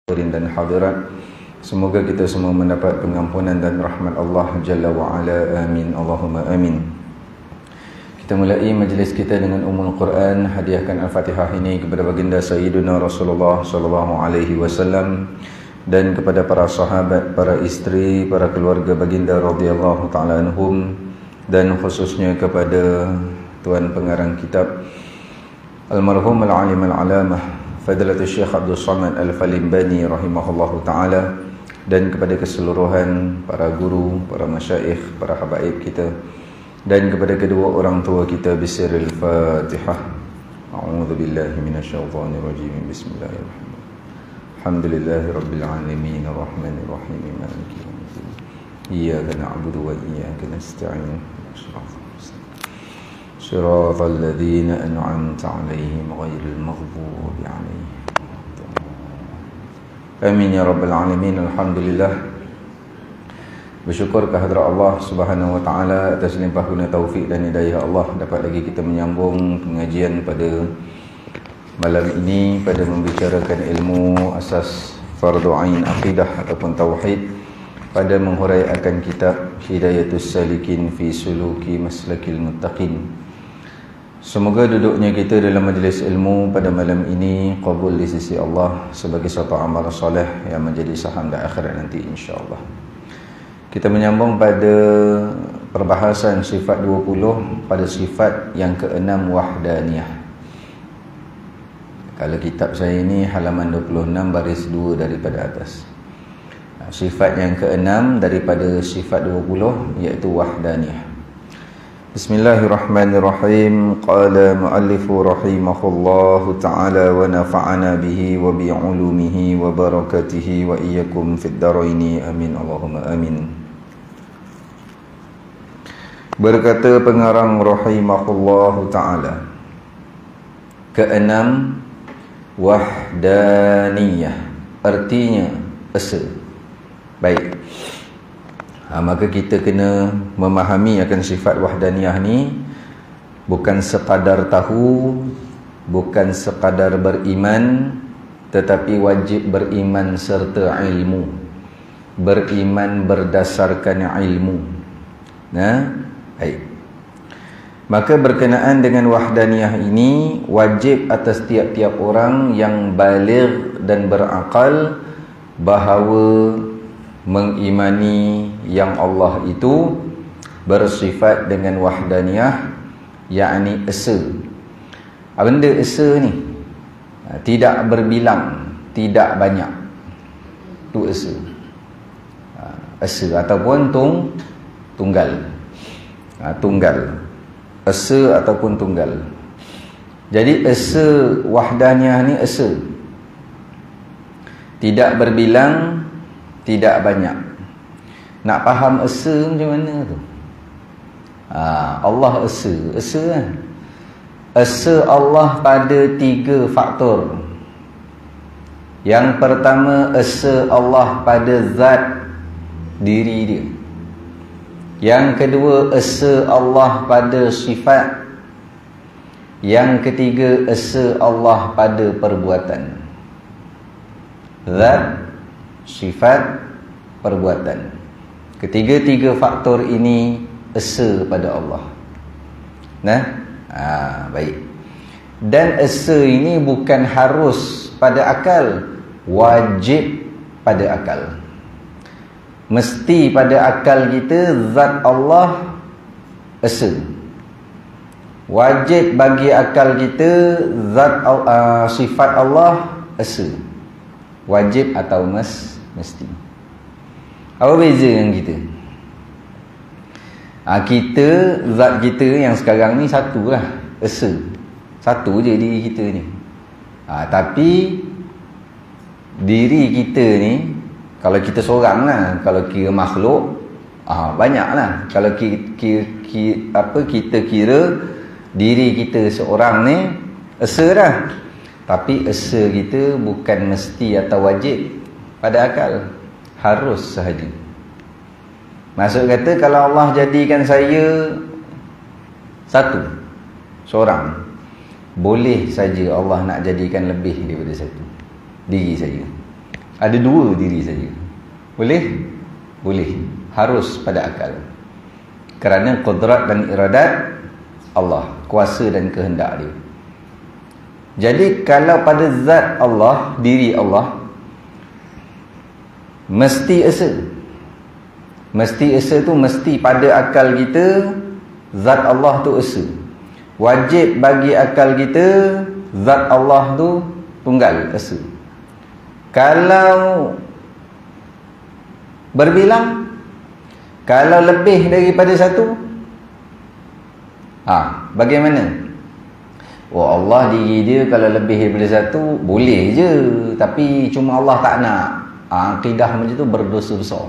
hadirin dan hadirat, semoga kita semua mendapat pengampunan dan rahmat Allah Jalla wa'ala. Amin, Allahumma amin. Kita mulai majlis kita dengan Ummul Quran. Hadiahkan Al-Fatihah ini kepada baginda Sayyiduna Rasulullah sallallahu alaihi wasallam dan kepada para sahabat, para isteri, para keluarga baginda radhiyallahu ta'ala anhum, dan khususnya kepada tuan pengarang kitab Almarhum Al-Alim Al-Alamah Fadilatul Syekh Abdul Samad Al-Falimbani rahimahullahu ta'ala, dan kepada keseluruhan para guru, para masyaikh, para habaib kita, dan kepada kedua orang tua kita. Bisiril Fatihah. A'udzu billahi minasyaitonir rajim. Bismillahirrahmanirrahim. Alhamdulillahi rabbil alamin arrahmanir rahim maliki yaumiddin. Iyyaka na'budu wa iyyaka nasta'in. صراط الذين أنعمت عليهم غير المغضوب عليهم. Amin ya rabbal alamin. Alhamdulillah, bersyukur kehadrat Allah Subhanahu wa taala atas limpah guna taufik dan hidayah Allah, dapat lagi kita menyambung pengajian pada malam ini pada membicarakan ilmu asas fardu ain akidah ataupun tauhid, pada menghuraikan kitab Hidayatus Salikin fi Suluki Maslakil Muttaqin. Semoga duduknya kita dalam majlis ilmu pada malam ini qabul di sisi Allah sebagai satu amal soleh yang menjadi saham di akhirat nanti insya-Allah. Kita menyambung pada perbahasan sifat 20 pada sifat yang ke-6, wahdaniyah. Kalau kitab saya ini halaman 26 baris 2 daripada atas. Sifat yang ke-6 daripada sifat 20 iaitu wahdaniyah. Bismillahirrahmanirrahim. Qala muallifu rahimahullahu ta'ala wa nafa'ana bihi wa bi'ulumihi wa barakatihi wa iyyakum fid daraini. Amin, Allahumma amin. Berkata pengarang rahimahullahu ta'ala, keenam, wahdaniyah, artinya esa. Baik, maka kita kena memahami akan sifat wahdaniyah ni, bukan sekadar tahu, bukan sekadar beriman, tetapi wajib beriman serta ilmu. Beriman berdasarkan ilmu. Baik. Maka berkenaan dengan wahdaniyah ini, wajib atas tiap-tiap orang yang baligh dan berakal bahawa mengimani yang Allah itu bersifat dengan wahdaniyah, yakni esa. Benda esa ni tidak berbilang, tidak banyak, tu esa. Esa ataupun tunggal. Tunggal, esa ataupun tunggal. Jadi esa wahdaniyah ni esa, tidak berbilang, tidak banyak. Nak faham esa macam mana tu? Allah esa. Esa kan? Esa Allah pada 3 faktor. Yang pertama, esa Allah pada zat diri dia. Yang kedua, esa Allah pada sifat. Yang ketiga, esa Allah pada perbuatan. Zat, sifat, perbuatan. Ketiga-tiga faktor ini esa pada Allah. Baik. Dan esa ini bukan harus pada akal, wajib pada akal. Mesti pada akal kita zat Allah esa. Wajib bagi akal kita zat sifat Allah esa. Wajib atau mesti. Apa beza dengan kita? Kita, zat kita yang sekarang ni satu lah, esa. Satu je diri kita ni. Tapi diri kita ni, kalau kita seorang lah, kalau kira makhluk, banyak lah. Kalau kita kira diri kita seorang ni esa dah. Tapi esa kita bukan mesti atau wajib pada akal, harus sahaja. Maksud kata, kalau Allah jadikan saya satu, seorang, boleh saja Allah nak jadikan lebih daripada satu diri saya. Ada dua diri saja. Boleh? Boleh. Harus pada akal. Kerana qudrat dan iradat Allah, kuasa dan kehendak dia. Jadi kalau pada zat Allah, diri Allah, mesti esa. Mesti esa tu mesti pada akal kita zat Allah tu esa. Wajib bagi akal kita zat Allah tu tunggal, esa. Kalau berbilang, kalau lebih daripada satu, bagaimana? Oh, Allah diri dia kalau lebih daripada satu boleh je, tapi cuma Allah tak nak. Akidah macam tu berdosa besar.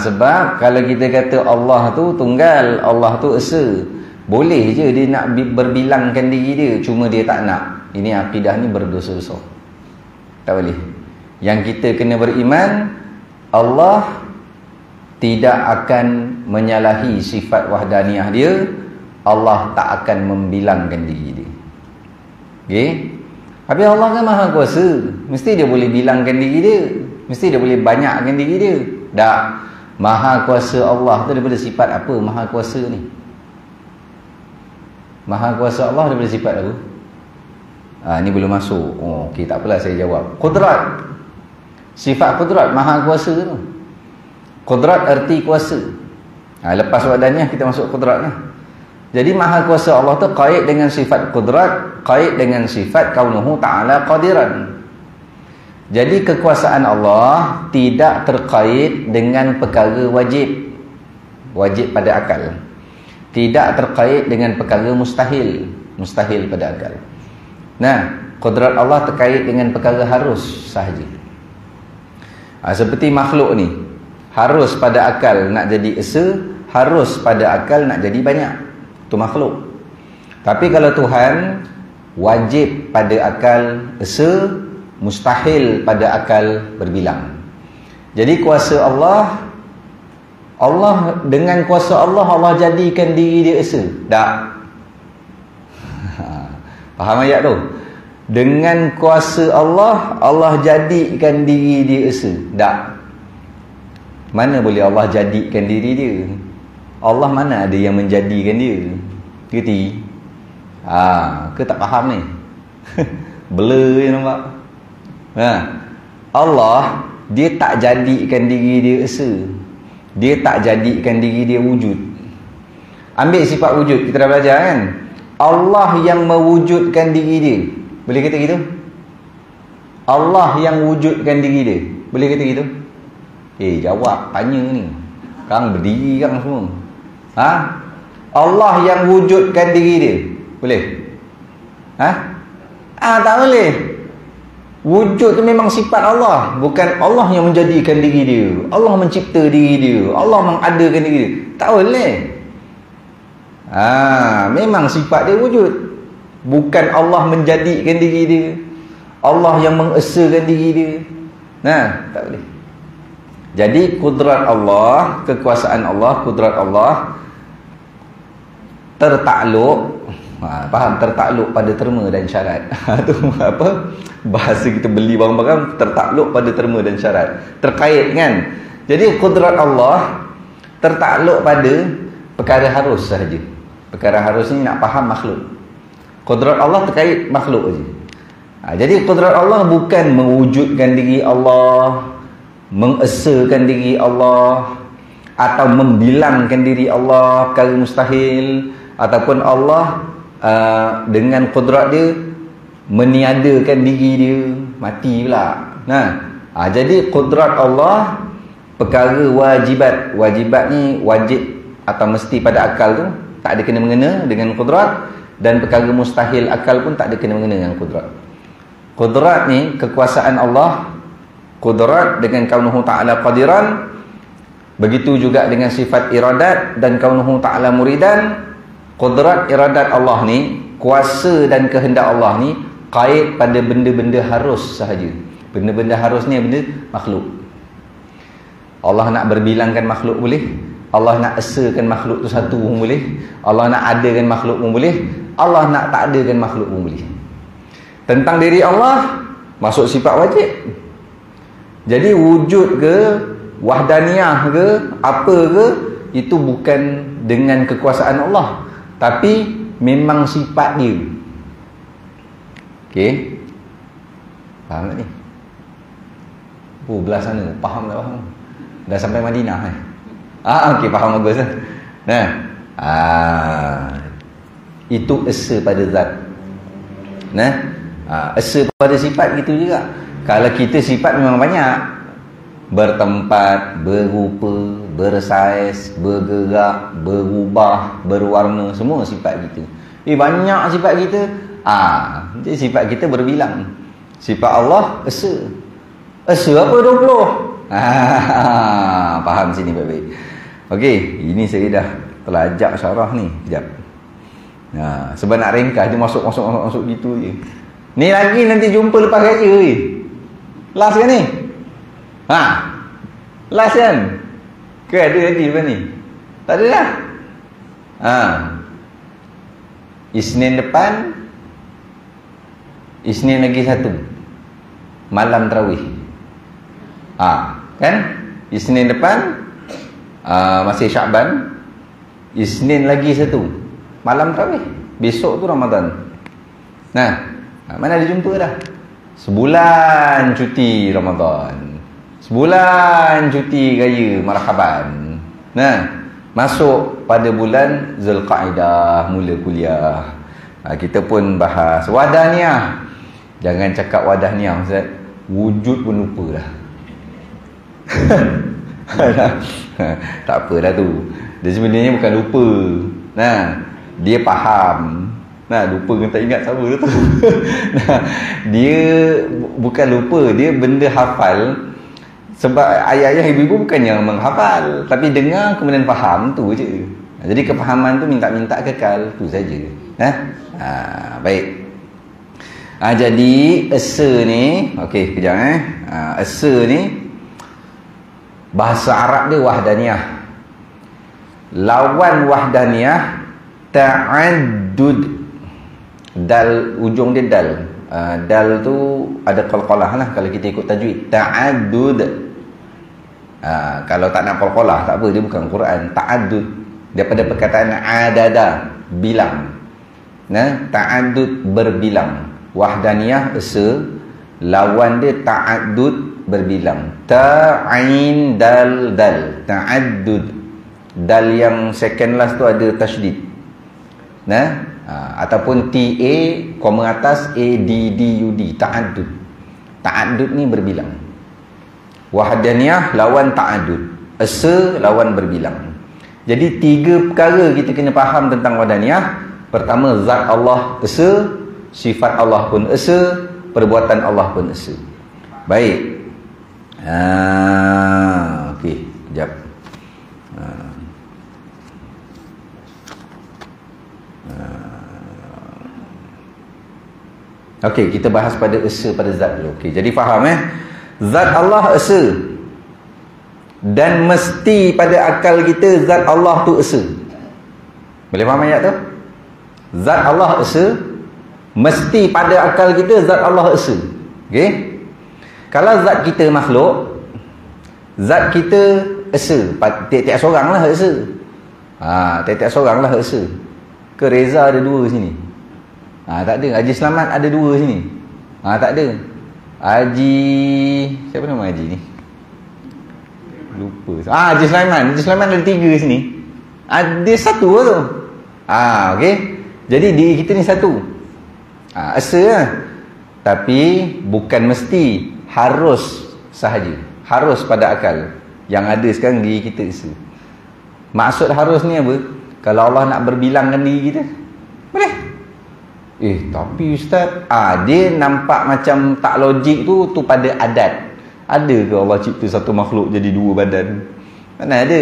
Sebab kalau kita kata Allah tu tunggal, Allah tu esa, boleh je dia nak berbilangkan diri dia, cuma dia tak nak. Ini akidah ni berdosa besar. Tak boleh. Yang kita kena beriman, Allah tidak akan menyalahi sifat wahdaniyah dia. Allah tak akan membilangkan diri dia. Okay? Habis Allah kan maha kuasa, mesti dia boleh bilangkan diri dia, mesti dia boleh banyakkan diri dia. Tak. Maha kuasa Allah tu daripada sifat apa maha kuasa ni? Maha kuasa Allah daripada sifat apa? Ni belum masuk. Okey, tak apalah saya jawab. Qudrat. Sifat qudrat, maha kuasa tu. Qudrat erti kuasa. Lepas wahdaniyah kita masuk qudrat lah. Jadi maha kuasa Allah tu kait dengan sifat qudrat, kait dengan sifat kaunuhu ta'ala qadiran. Jadi kekuasaan Allah tidak terkait dengan perkara wajib. Wajib pada akal. Tidak terkait dengan perkara mustahil. Mustahil pada akal. Nah, qudrat Allah terkait dengan perkara harus sahaja. Seperti makhluk ni, harus pada akal nak jadi esa, harus pada akal nak jadi banyak. Itu makhluk. Tapi kalau Tuhan, wajib pada akal esa, mustahil pada akal berbilang. Jadi kuasa Allah, Allah dengan kuasa Allah, Allah jadikan diri dia esa. Tak. Faham ayat tu? Dengan kuasa Allah, Allah jadikan diri dia esa. Tak. Mana boleh Allah jadikan diri dia? Allah mana ada yang menjadikan dia? Gerti? Ke tak faham ni? Blur je nampak? Allah, dia tak jadikan diri dia esa. Dia tak jadikan diri dia wujud. Ambil sifat wujud, kita dah belajar kan? Allah yang mewujudkan diri dia. Boleh kata gitu? Allah yang wujudkan diri dia. Boleh kata gitu? Jawab, tanya ni. Kang berdiri kang semua. Allah yang wujudkan diri dia. Boleh? Tak boleh. Wujud tu memang sifat Allah, bukan Allah yang menjadikan diri dia. Allah mencipta diri dia, Allah mengadakan diri dia. Tak boleh. Memang sifat dia wujud, bukan Allah menjadikan diri dia, Allah yang mengesakan diri dia. Tak boleh. Jadi kudrat Allah, kekuasaan Allah, kudrat Allah tertakluk, faham, tertakluk pada terma dan syarat. Tu apa? Bahasa kita beli barang-barang, tertakluk pada terma dan syarat. Terkait kan? Jadi kudrat Allah tertakluk pada perkara harus sahaja. Perkara harus ni nak faham makhluk. Kudrat Allah terkait makhluk saja. Jadi kudrat Allah bukan mewujudkan diri Allah, mengesakan diri Allah, atau membilangkan diri Allah perkara mustahil, ataupun Allah dengan kudrat dia meniadakan diri dia, mati pula. Jadi kudrat Allah perkara wajibat. Wajibat ni wajib atau mesti pada akal tu tak ada kena-mengena dengan kudrat, dan perkara mustahil akal pun tak ada kena-mengena dengan kudrat. Kudrat ni kekuasaan Allah, kudrat dengan kaunuhu ta'ala qadiran. Begitu juga dengan sifat iradat dan kaunuhu ta'ala muridan. Kudrat iradat Allah ni, kuasa dan kehendak Allah ni kait pada benda-benda harus sahaja. Benda-benda harus ni benda makhluk. Allah nak berbilangkan makhluk boleh, Allah nak esakan makhluk tu satu pun boleh, Allah nak adakan makhluk pun boleh, Allah nak tak adakan makhluk pun boleh. Tentang diri Allah, masuk sifat wajib. Jadi wujud ke, wahdaniyah ke, apa ke, itu bukan dengan kekuasaan Allah, tapi memang sifat dia. Okey, faham tak ni? Belah sana, faham tak faham? Dah sampai Madinah okey, faham bagus lah. Nah, itu esa pada zat. Nah, esa pada sifat gitu juga. Kalau kita sifat memang banyak, bertempat, berupa, bersaiz, bergerak, berubah, berwarna, semua sifat kita. Banyak sifat kita. Jadi sifat kita berbilang. Sifat Allah esa. Esa apa 20? Faham sini baik-baik. Okey, ini saya dah telajak syarah ni. Sekejap. Sebab nak ringkas dia masuk gitu je. Ni lagi nanti jumpa lepas raya je. Last kan ni? Last kan? Ke ada lagi lepas ni? Tak ada dah. Isnin depan, Isnin lagi satu, malam tarawih. Kan? Isnin depan masih Syakban, Isnin lagi satu, malam tarawih. Besok tu Ramadan. Mana ada jumpa dah. Sebulan cuti Ramadan, sebulan cuti raya marhaban. Masuk pada bulan Zulqa'dah, mula kuliah. Kita pun bahas wahdaniah. Jangan cakap wahdaniah Ustaz, wujud pun lupa dah. Tak apa dah tu. Dia sebenarnya bukan lupa. Dia faham. Lupa kan tak ingat sama dah tu. Dia bukan lupa, dia benda hafal. Sebab ayah-ayah ibu-ibu bukan yang menghafal, tapi dengar kemudian faham, tu je. Jadi kefahaman tu minta-minta kekal, tu saja. Baik. Jadi esa ni, okey kejap esa ni bahasa Arab dia wahdaniyah. Lawan wahdaniyah ta'addud. Dal, ujung dia dal. Dal tu ada qalqalah lah kalau kita ikut tajwid. Ta'addud. Kalau tak nak qalqalah tak apa, dia bukan Quran. Ta'addud daripada perkataan adada, bilang. Ta'addud berbilang. Wahdaniyah esa, lawan dia ta'addud berbilang. Ta'ain dal dal, ta'addud. Dal yang second last tu ada tasydid. Ataupun TA koma atas ADDUD, ta'addud. Ta'addud ni berbilang. Wahdaniyah lawan ta'addud, esa lawan berbilang. Jadi tiga perkara kita kena faham tentang wahdaniyah. Pertama, zat Allah esa, sifat Allah pun esa, perbuatan Allah pun esa. Baik. Okey, sekejap. Okey, kita bahas pada esa pada zat dulu. Okey, jadi faham zat Allah esa. Dan mesti pada akal kita zat Allah tu esa. Boleh faham ayat tu? Zat Allah esa, mesti pada akal kita zat Allah esa. Okey? Kalau zat kita makhluk, zat kita esa, tiap-tiap seorang lah esa. Tiap-tiap seorang lah esa. Ke Reza ada dua sini? Tak ada. Haji Selamat ada dua sini? Tak ada. Haji, siapa nama Haji ni? Lupa. Haji Sulaiman. Haji Sulaiman ada tiga sini. Dia satu tu. Okey. Jadi diri kita ni satu. Esa lah. Tapi bukan mesti, harus sahaja. Harus pada akal. Yang ada sekarang diri kita esa. Maksud harus ni apa? Kalau Allah nak berbilangkan diri kita, boleh. Tapi Ustaz, dia nampak macam tak logik tu pada adat. Ada ke Allah cipta satu makhluk jadi dua badan? Mana ada.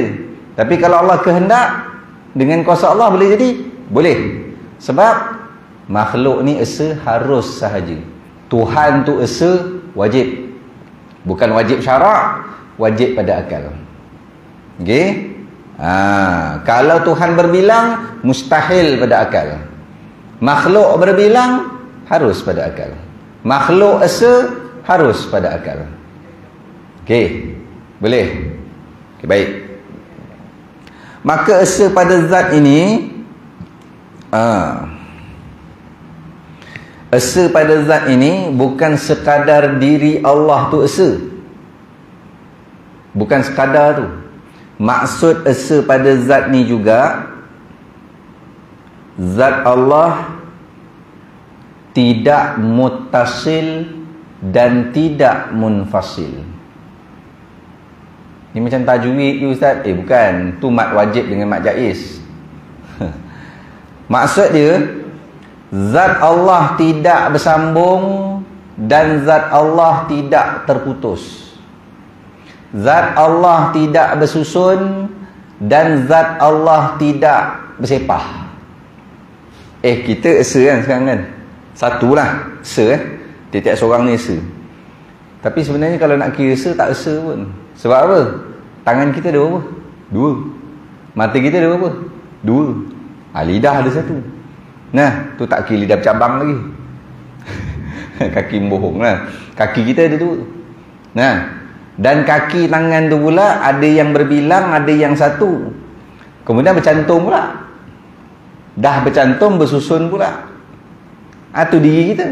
Tapi kalau Allah kehendak, dengan kuasa Allah boleh jadi? Boleh. Sebab makhluk ni esa harus sahaja. Tuhan tu esa wajib. Bukan wajib syarak, wajib pada akal. Okey? Kalau Tuhan berbilang, mustahil pada akal. Makhluk berbilang, harus pada akal. Makhluk esa, harus pada akal. Okey, boleh? Okey, baik. Maka esa pada zat ini, esa pada zat ini bukan sekadar diri Allah tu esa. Bukan sekadar tu. Maksud esa pada zat ni juga, zat Allah tidak muttasil dan tidak munfasil. Ni macam tajwid tu Ustaz. Bukan. Tu mat wajib dengan mat jaiz. Maksud dia, zat Allah tidak bersambung dan zat Allah tidak terputus. Zat Allah tidak bersusun dan zat Allah tidak bersepah. Kita esa kan sekarang kan? Satulah esa tiap-tiap seorang ni esa. Tapi sebenarnya kalau nak kira esa, tak esa pun. Sebab apa? Tangan kita ada berapa? 2. Mata kita ada berapa? 2. Lidah ada 1. Nah, tu tak kira lidah bercabang lagi. Kaki bohong lah. Kaki kita ada 2. Nah, dan kaki tangan tu pula ada yang berbilang, ada yang 1. Kemudian bercantum pula. Dah bercantum, bersusun pula. Tu diri kita.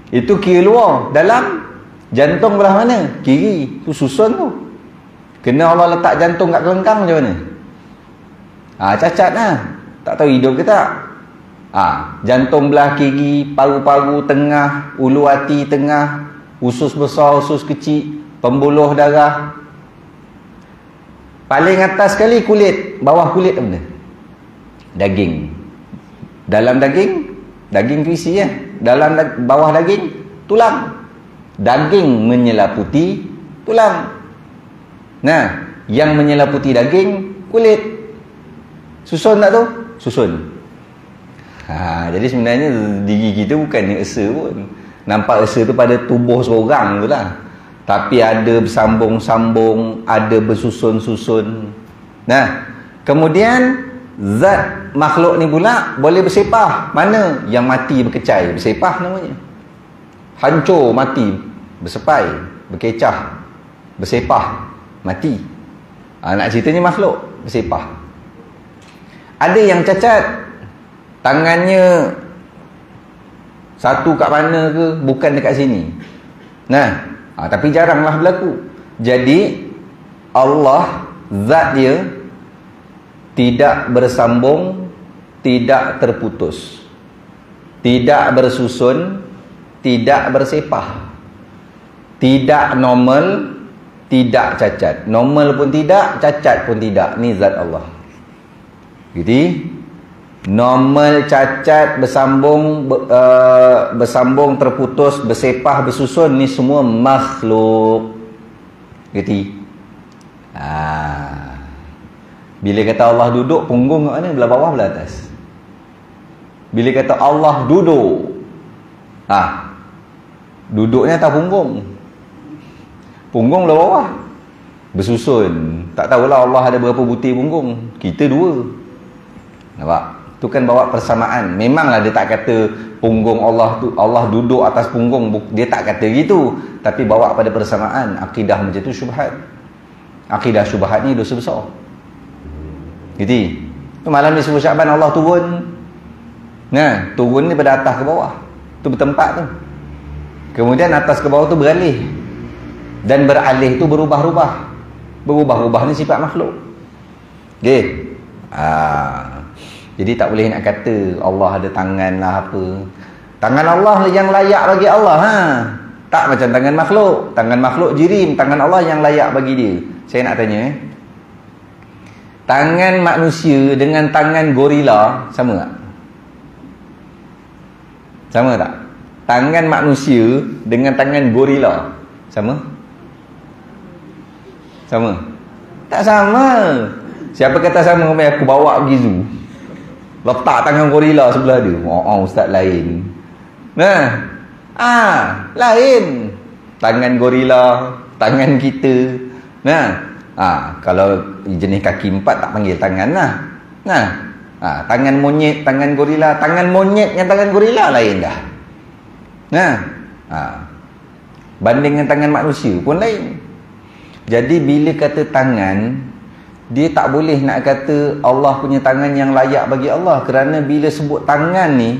Itu kira luar. Dalam jantung belah mana? Kiri. Tu susun tu. Kena Allah letak jantung kat kelengkang macam mana? Cacat lah. Tak tahu hidup ke tak? Jantung belah kiri, paru-paru tengah, ulu hati tengah, usus besar, usus kecil, pembuluh darah. Paling atas sekali kulit. Bawah kulit apa benda? Daging. Dalam daging, daging tu isi ya. Dalam bawah daging, tulang. Daging menyelaputi tulang. Nah, yang menyelaputi daging, kulit. Susun tak tu? Susun. Jadi sebenarnya diri kita bukannya esa pun. Nampak esa tu pada tubuh seorang tu lah. Tapi ada bersambung-sambung, ada bersusun-susun. Nah, kemudian zat makhluk ni pula boleh bersepah. Mana? Yang mati berkecai, bersepah namanya. Hancur, mati, bersepai, berkecah, bersepah, mati. Nak ceritanya makhluk bersepah. Ada yang cacat, tangannya satu kat mana ke, bukan dekat sini. Nah, tapi jaranglah berlaku. Jadi Allah, zat dia tidak bersambung, tidak terputus, tidak bersusun, tidak bersepah, tidak normal, tidak cacat. Normal pun tidak, cacat pun tidak. Ni zat Allah. Jadi normal, cacat, bersambung, terputus, bersepah, bersusun, ni semua makhluk. Jadi bila kata Allah duduk, punggung kat mana? Belah bawah, belah atas. Bila kata Allah duduk, duduknya atas punggung. Punggung belah bawah, bersusun. Tak tahulah Allah ada berapa butir punggung. Kita 2. Nampak? Tu kan bawa persamaan. Memanglah dia tak kata punggung Allah tu, Allah duduk atas punggung. Dia tak kata gitu. Tapi bawa pada persamaan. Akidah macam tu syubhat. Akidah syubhat ni dosa besar. Jadi malam ni 10 Syaban Allah turun. Nah, turun ni pada atas ke bawah. Tu bertempat tu. Kemudian atas ke bawah tu beralih. Dan beralih tu berubah-ubah. Berubah-ubah ni sifat makhluk. Okey. Jadi tak boleh nak kata Allah ada tangan lah apa. Tangan Allah yang layak bagi Allah. Tak macam tangan makhluk. Tangan makhluk jirim. Tangan Allah yang layak bagi dia. Saya nak tanya tangan manusia dengan tangan gorila sama tak? Sama tak? Tangan manusia dengan tangan gorila sama? Sama? Tak sama. Siapa kata sama? Aku bawa pergi zoo, letak tangan gorila sebelah dia. Ustaz lain. Nah, lain. Tangan gorila, tangan kita. Nah, kalau jenis kaki 4 tak panggil tangan lah. Nah, tangan monyet, tangan gorila. Tangan monyet dengan tangan gorila lain dah. Nah, Banding dengan tangan manusia pun lain. Jadi bila kata tangan, dia tak boleh nak kata Allah punya tangan yang layak bagi Allah. Kerana bila sebut tangan ni,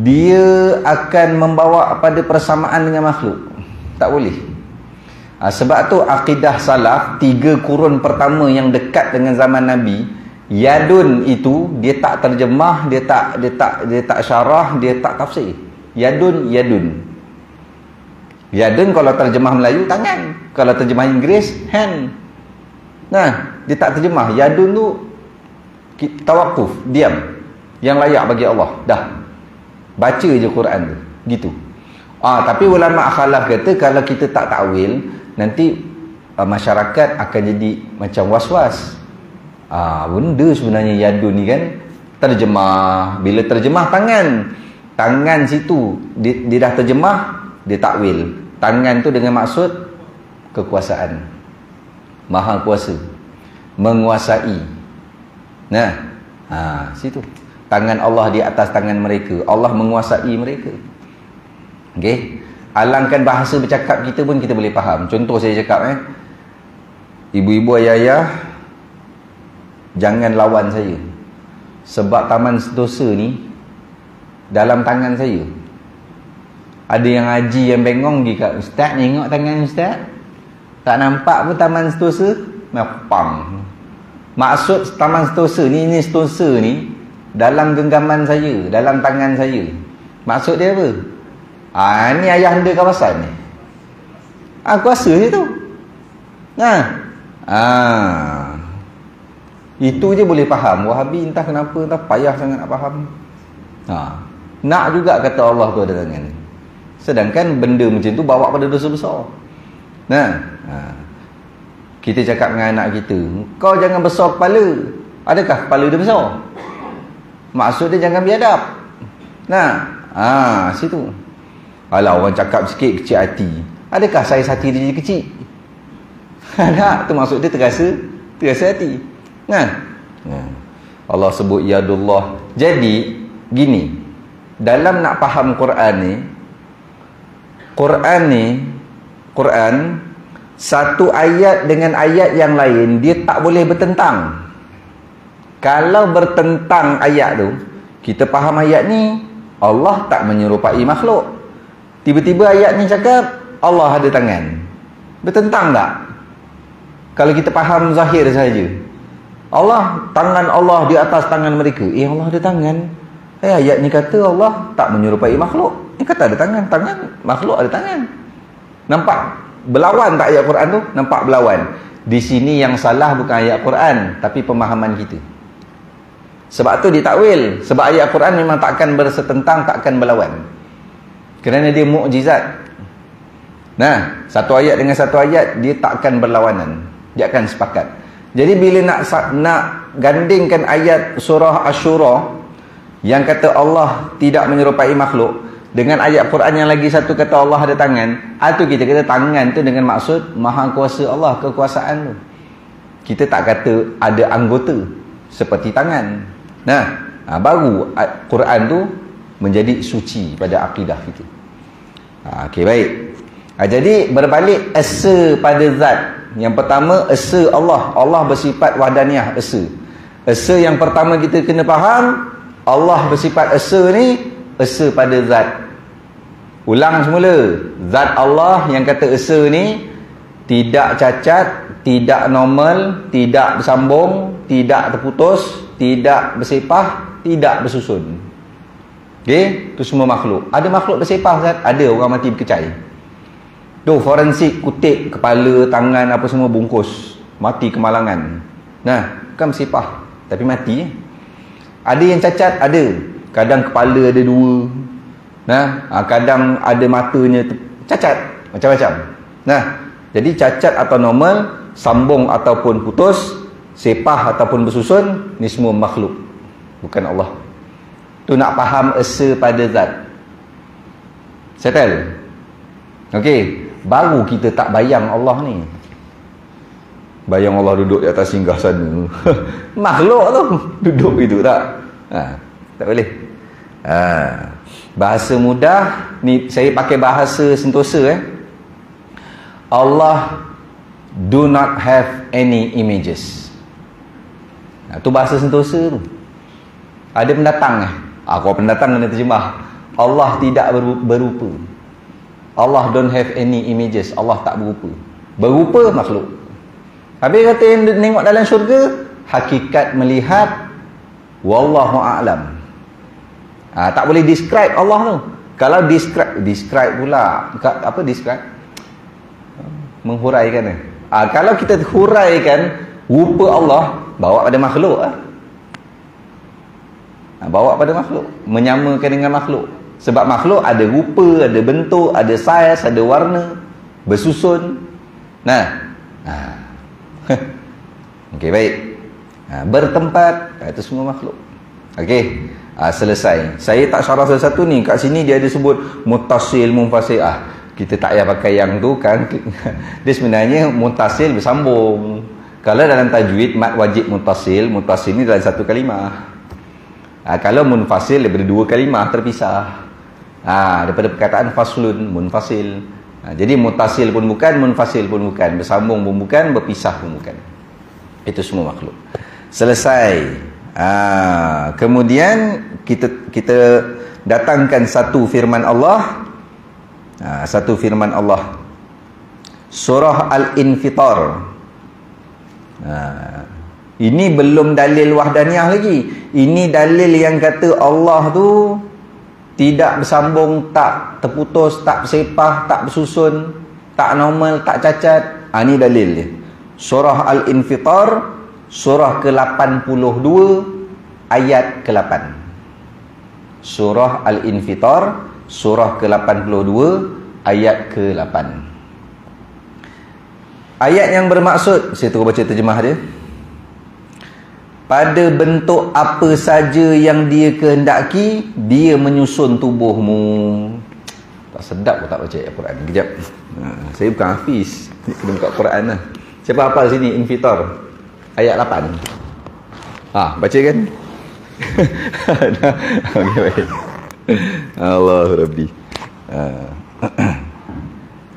dia akan membawa pada persamaan dengan makhluk. Tak boleh. Sebab tu akidah salaf, 3 kurun pertama yang dekat dengan zaman Nabi, yadun itu dia tak terjemah, dia tak syarah, dia tak tafsir. Yadun. Yadun kalau terjemah Melayu tangan, kalau terjemah Inggeris hand. Nah, dia tak terjemah. Yadun tu tawakuf, diam, yang layak bagi Allah. Dah. Baca je Quran tu. Gitu. Tapi ulama khalaf kata kalau kita tak takwil, nanti masyarakat akan jadi macam was-was. Benda sebenarnya yadun ni kan terjemah. Bila terjemah tangan situ dia dah terjemah, dia takwil. Tangan tu dengan maksud kekuasaan, maha kuasa, menguasai. Nah, situ tangan Allah di atas tangan mereka, Allah menguasai mereka. Okey, alangkan bahasa bercakap kita pun kita boleh faham. Contoh saya cakap, ibu-ibu, ayah-ayah, jangan lawan saya, sebab Taman Sentosa ni dalam tangan saya. Ada yang haji yang bengong pergi kat ustaz, tengok tangan ustaz, tak nampak pun Taman Sentosa. Mepang. Maksud Taman Sentosa ni Sentosa ni dalam genggaman saya, dalam tangan saya. Maksud dia apa? Ni ayah anda kawasan ni. Kuasa je tu. Itu je boleh faham. Wahabi entah kenapa, entah payah sangat nak faham. Nak juga kata Allah tu ada tangan. Sedangkan benda macam tu bawa pada dosa besar. Kita cakap dengan anak kita, kau jangan besar kepala. Adakah kepala dia besar? Maksud dia jangan biadab. Situ. Alah, orang cakap sikit kecil hati. Adakah saiz hati dia jadi kecil? Tak, tu maksud dia terasa hati. Allah sebut yadullah. Jadi gini, dalam nak faham Quran satu ayat dengan ayat yang lain dia tak boleh bertentang. Kalau bertentang ayat tu, kita faham ayat ni Allah tak menyerupai makhluk. Tiba-tiba ayat ni cakap Allah ada tangan. Bertentang tak? Kalau kita faham zahir saja, tangan Allah di atas tangan mereka. Allah ada tangan. Ayat ni kata Allah tak menyerupai makhluk. Ni kata ada tangan. Makhluk ada tangan. Nampak berlawan tak ayat Quran tu? Nampak berlawan. Di sini yang salah bukan ayat Quran, tapi pemahaman kita. Sebab tu ditakwil. Sebab ayat Quran memang takkan bersetentang, takkan berlawan. Kerana dia mukjizat. Satu ayat dengan satu ayat dia takkan berlawanan. Dia akan sepakat. Jadi bila nak gandingkan ayat surah Asy-Syura yang kata Allah tidak menyerupai makhluk dengan ayat Quran yang lagi satu kata Allah ada tangan, itu kita kata tangan tu dengan maksud maha kuasa Allah, kekuasaan tu. Kita tak kata ada anggota seperti tangan. Baru Quran tu menjadi suci pada akidah kita. Okey, baik. Jadi berbalik esa pada zat. Yang pertama, esa Allah. Allah bersifat wahdaniyah, esa. Esa yang pertama kita kena faham, Allah bersifat esa ni, esa pada zat. Ulang semula. Zat Allah yang kata esa ni tidak cacat, tidak normal, tidak bersambung, tidak terputus, tidak bersepah, tidak bersusun. Okey, tu semua makhluk. Ada makhluk bersepah zat? Ada, orang mati berkecai. Tu forensik kutip kepala, tangan apa semua bungkus, mati kemalangan. Bukan bersepah tapi mati. Ada yang cacat, ada. Kadang kepala ada 2. Kadang ada matanya cacat, macam-macam. Jadi cacat atau normal, sambung ataupun putus, sepah ataupun bersusun, ni semua makhluk, bukan Allah. Tu nak faham esa pada zat. Settle? Okey, baru kita tak bayang Allah ni. Bayang Allah duduk di atas singgah sana. Makhluk tu duduk itu tak? Tak boleh. Bahasa mudah ni saya pakai bahasa sentosa Allah do not have any images. Tu bahasa sentosa tu. Ada pendatang kalau pendatang kena terjemah. Allah tidak berupa. Allah don't have any images. Allah tak berupa. Berupa makhluk. Habis kata yang tengok dalam syurga, hakikat melihat, wallahu a'lam. Tak boleh describe Allah tu. Kalau describe pula, apa describe? Menghuraikan. Kalau kita huraikan rupa Allah, bawa pada makhluk bawa pada makhluk, menyamakan dengan makhluk. Sebab makhluk ada rupa, ada bentuk, ada saiz, ada warna, bersusun. Okey, baik. Bertempat, itu semua makhluk. Okey, selesai. Saya tak syarah satu-satu ni. Kat sini dia ada sebut muttasil, munfasil. Kita tak payah pakai yang tu kan. Dia sebenarnya muttasil bersambung. Kalau dalam tajwid mad wajib muttasil ni dalam satu kalimah. Kalau munfasil daripada dua kalimah terpisah. Daripada perkataan faslun, munfasil. Jadi muttasil pun bukan, munfasil pun bukan, bersambung pun bukan, berpisah pun bukan. Itu semua makhluk. Selesai. Kemudian kita datangkan satu firman Allah. Satu firman Allah. Surah Al-Infitar. Ini belum dalil wahdaniyah lagi. Ini dalil yang kata Allah tu tidak bersambung, tak terputus, tak bersepah, tak bersusun, tak normal, tak cacat. Ini dalil dia. Surah Al-Infitar, surah ke-82, ayat ke-8. Surah Al-Infitar, surah ke-82, ayat ke-8. Ayat yang bermaksud, saya terus baca terjemah dia. Pada bentuk apa saja yang dia kehendaki, dia menyusun tubuhmu. Tak sedap pun tak baca ayat Quran. Kejap. Saya bukan hafiz. Kena buka Quran lah. Siapa hafal sini? Infitar. Ayat 8. Baca kan? Okey, baik. Allah Rabbi.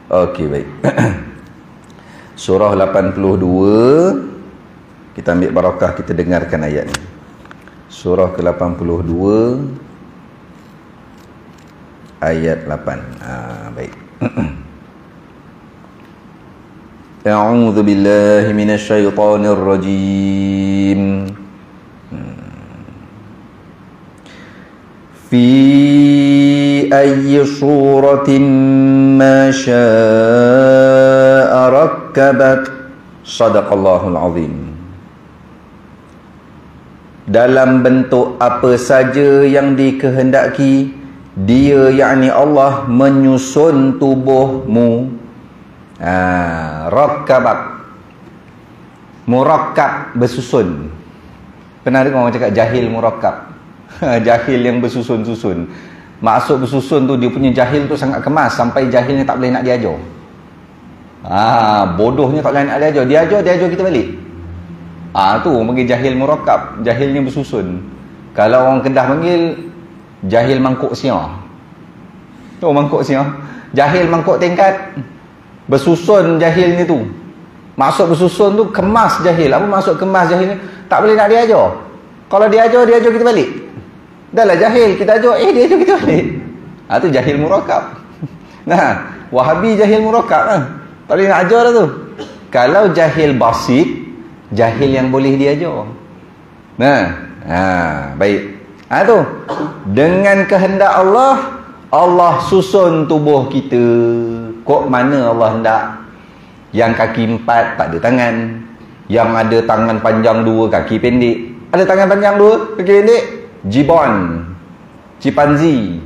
Okey, baik. Surah 82. Kita ambil barakah, kita dengarkan ayat ni. Surah ke-82 ayat 8. Baik. A'udzu billahi minasyaitonir rajim. Fi ayyi suratin ma syaa rakkabak. Shadaqallahul azim. Dalam bentuk apa saja yang dikehendaki, dia yakni Allah menyusun tubuhmu. Rakkabak, murakkab, bersusun. Pernah dengar orang cakap jahil murakkab? Jahil yang bersusun-susun. Maksud bersusun tu, dia punya jahil tu sangat kemas sampai jahilnya tak boleh nak diajar. Bodohnya tak boleh nak diajar. Diajar kita balik. Tu orang panggil jahil murakkab, jahilnya bersusun. Kalau orang Kedah panggil jahil mangkuk siah. Tu mangkuk siah. Jahil mangkuk tingkat, bersusun jahilnya tu. Maksud bersusun tu kemas jahil. Apa maksud kemas jahil ni? Tak boleh nak diajar. Kalau diajar kita balik. Dah lah jahil, kita ajar, diajar kita balik. Tu jahil murakkab. Wahabi jahil murakkab tak boleh nak ajar dah tu. Kalau jahil basit, jahil yang boleh diajar. Baik. Tu dengan kehendak Allah, Allah susun tubuh kita. Kok mana Allah hendak? Yang kaki 4 tak ada tangan, yang ada tangan panjang 2, kaki pendek. Ada tangan panjang 2, kaki pendek. Gibbon, chimpanzee,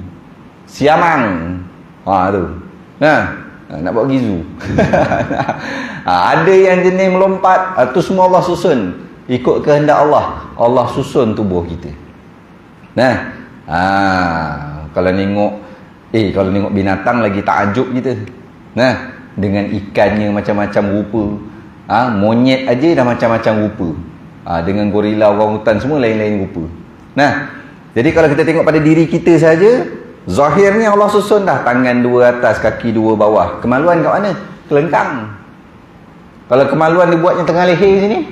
siamang. Tu. Nak buat gizu. Ada yang jenis melompat, tu semua Allah susun ikut kehendak Allah. Allah susun tubuh kita. Kalau tengok binatang lagi takjub kita. Dengan ikannya macam-macam rupa. Monyet aja dah macam-macam rupa. Dengan gorila, orang hutan semua lain-lain rupa. Jadi kalau kita tengok pada diri kita saja, Zahirnya Allah susun dah, tangan dua atas, kaki dua bawah. Kemaluan kat mana? Kelengkang. Kalau kemaluan dibuatnya tengah leher sini,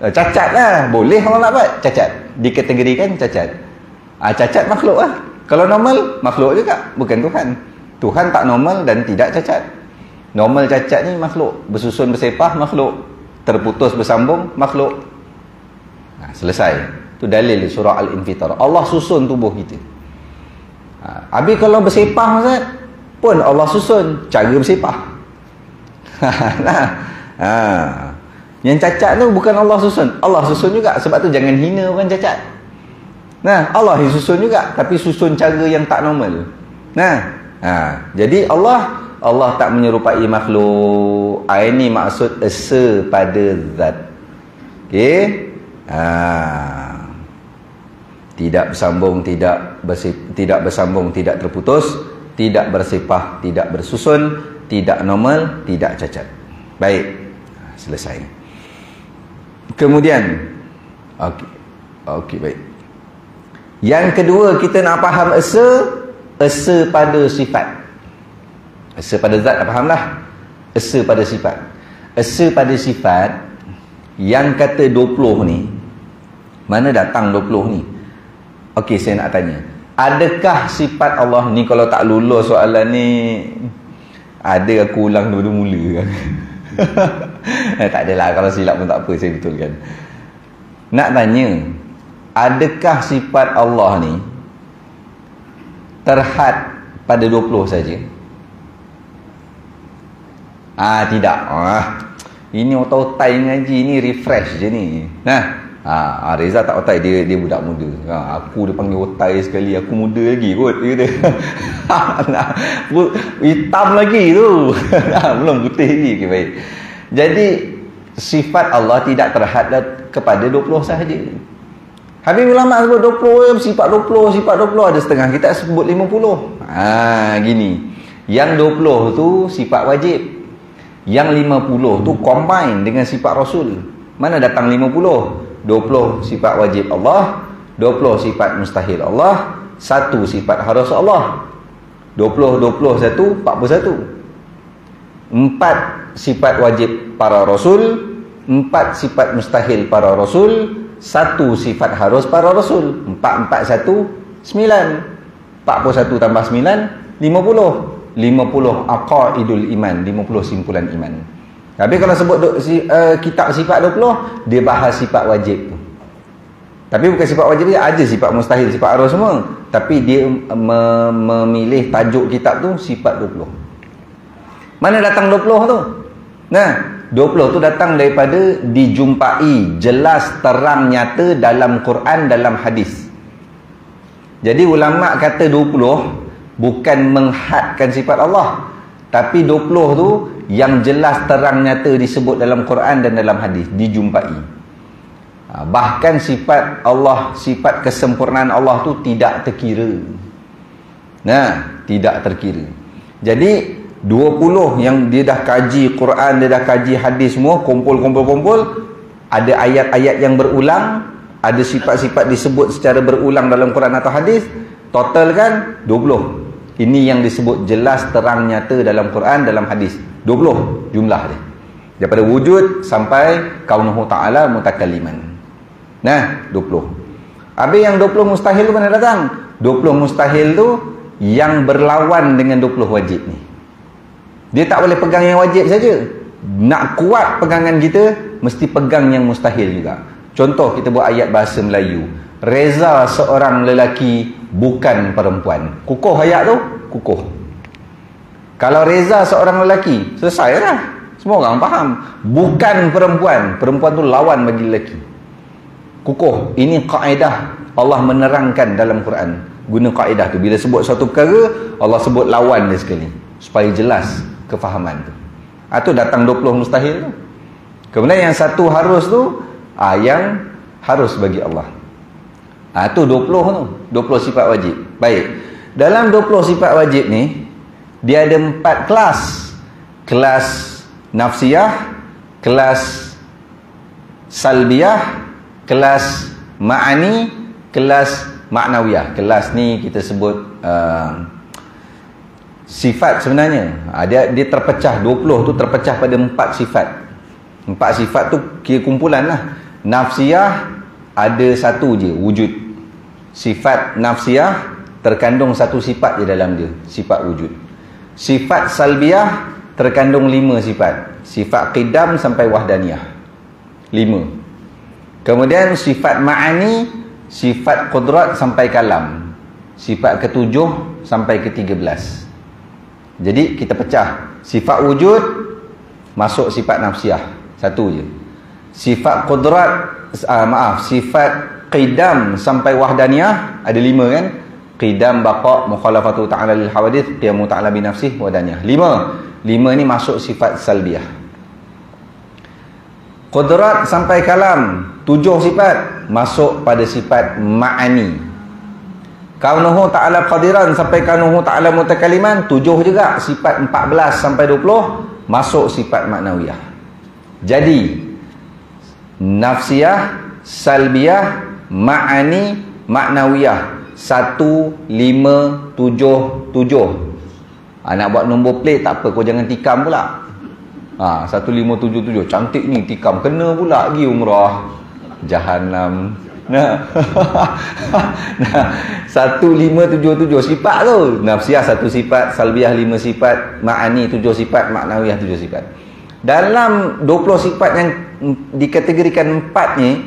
cacat lah. Boleh orang nak buat cacat, dikategorikan cacat. Cacat makhluk lah. Kalau normal, makhluk juga, bukan Tuhan. Tuhan tak normal dan tidak cacat. Normal cacat ni makhluk, bersusun bersepah makhluk, terputus bersambung makhluk. Selesai. Itu dalil di surah Al-Infitar. Allah susun tubuh kita. Habis kalau bersepah Ustaz pun Allah susun cara bersepah. Yang cacat tu bukan Allah susun, Allah susun juga. Sebab tu jangan hina orang cacat. Allah yang susun juga, tapi susun cara yang tak normal. Jadi Allah tak menyerupai makhluk. Ini maksud esa pada zat. Okey. Tidak bersambung, tidak bersambung, tidak terputus, tidak bersepah, tidak bersusun, tidak normal, tidak cacat. Baik. Selesai. Kemudian okey baik. Yang kedua, kita nak faham esa pada sifat. Esa pada zat dah faham lah. Esa pada sifat. Esa pada sifat yang kata 20 ni, mana datang 20 ni? Okey, saya nak tanya, adakah sifat Allah ni, kalau tak lulus soalan ni, ada aku ulang dulu mula kan? Tak adalah, kalau silap pun tak apa, saya betulkan. Nak tanya, adakah sifat Allah ni terhad pada 20 saja? Tidak. Ini otai ngaji ni refresh je ni. Reza tak otai, dia budak muda. Aku dia panggil otai sekali, aku muda lagi kot, dia kata. Hitam lagi tu. Belum putih lagi. Okay, baik. Jadi sifat Allah tidak terhad kepada 20 sahaja. Habis ulama sebut 20, sifat 20 ada setengah kita sebut 50. Gini. Yang 20 tu sifat wajib. Yang 50 tu combine dengan sifat Rasul. Mana datang 50? 20 sifat wajib Allah, 20 sifat mustahil Allah, 1 sifat harus Allah. 20, 21, 41. 4 sifat wajib para Rasul, 4 sifat mustahil para Rasul, 1 sifat harus para Rasul. 4, 4, 1, 9. 41 tambah 9, 50. 50 aqaidul iman, 50 simpulan iman. Tapi kalau sebut kitab sifat 20, dia bahas sifat wajib tu. Tapi bukan sifat wajib dia, ada sifat mustahil, sifat harus semua. Tapi dia memilih tajuk kitab tu sifat 20. Mana datang 20 tu? 20 tu datang daripada dijumpai jelas terang nyata dalam Quran, dalam hadis. Jadi ulama kata 20 bukan menghadkan sifat Allah, tapi 20 tu yang jelas terang nyata disebut dalam Quran dan dalam hadis, dijumpai. Bahkan sifat Allah, sifat kesempurnaan Allah tu tidak terkira. Tidak terkira. Jadi 20 yang dia dah kaji Quran, dia dah kaji hadis semua, kumpul, ada ayat-ayat yang berulang, ada sifat-sifat disebut secara berulang dalam Quran atau hadis, total kan 20. Ini yang disebut jelas terang nyata dalam Quran, dalam hadis. 20 jumlah dia. Daripada wujud sampai kaunuhu ta'ala mutakalliman. 20. Habis yang 20 mustahil tu mana datang? 20 mustahil tu yang berlawan dengan 20 wajib ni. Dia tak boleh pegang yang wajib saja. Nak kuat pegangan kita, mesti pegang yang mustahil juga. Contoh, kita buat ayat bahasa Melayu. Reza seorang lelaki, bukan perempuan. Kukuh ayat tu? Kukuh. Kalau Reza seorang lelaki, selesai lah. Semua orang faham. Bukan perempuan. Perempuan tu lawan bagi lelaki. Kukuh. Ini kaedah Allah menerangkan dalam Quran. Guna kaedah tu. Bila sebut satu perkara, Allah sebut lawan dia sekali. Supaya jelas kefahaman tu. Itu datang 20 mustahil tu. Kemudian yang satu harus tu, yang harus bagi Allah. Itu 20 tu. 20 sifat wajib. Baik. Dalam 20 sifat wajib ni, dia ada 4 kelas. Kelas nafsiyah, kelas salbiyah, kelas ma'ani, kelas maknawiyah. Kelas ni kita sebut sifat sebenarnya. Dia terpecah, 20 tu terpecah pada 4 sifat. 4 sifat tu kira kumpulan lah. Nafsiyah ada satu je, wujud. Sifat nafsiyah terkandung satu sifat je dalam dia, sifat wujud. Sifat salbiyah terkandung 5 sifat. Sifat qidam sampai wahdaniyah, 5. Kemudian sifat ma'ani, sifat qudrat sampai kalam. Sifat ke-7 sampai ke-13. Jadi kita pecah. Sifat wujud masuk sifat nafsiyah, satu je. Sifat qudrat, sifat qidam sampai wahdaniyah ada 5 kan? Qidam, baqa', mukhalafatu ta'ala lil hawadith, qiyamu ta'ala bi nafsih, wahdaniyah. 5 ni masuk sifat salbiyah. Qudrat sampai kalam 7 sifat masuk pada sifat ma'ani. Kaunuhu ta'ala qadiran sampai kaunuhu ta'ala mutakaliman 7 juga. Sifat 14 sampai 20 masuk sifat maknawiyah. Jadi nafsiyah, salbiyah, ma'ani, maknawiyah 1, 5, 7, 7. Nak buat nombor plate tak apa, kau jangan tikam pula. 1, 5, 7, 7. Cantik ni tikam, kena pula pergi umrah. Jahanam. Nah. 1, 5, 7, 7 sifat tu. Nafsiyah 1 sifat, salbiyah 5 sifat, ma'ani 7 sifat, maknawiyah 7 sifat. Dalam 20 sifat yang dikategorikan 4 ni,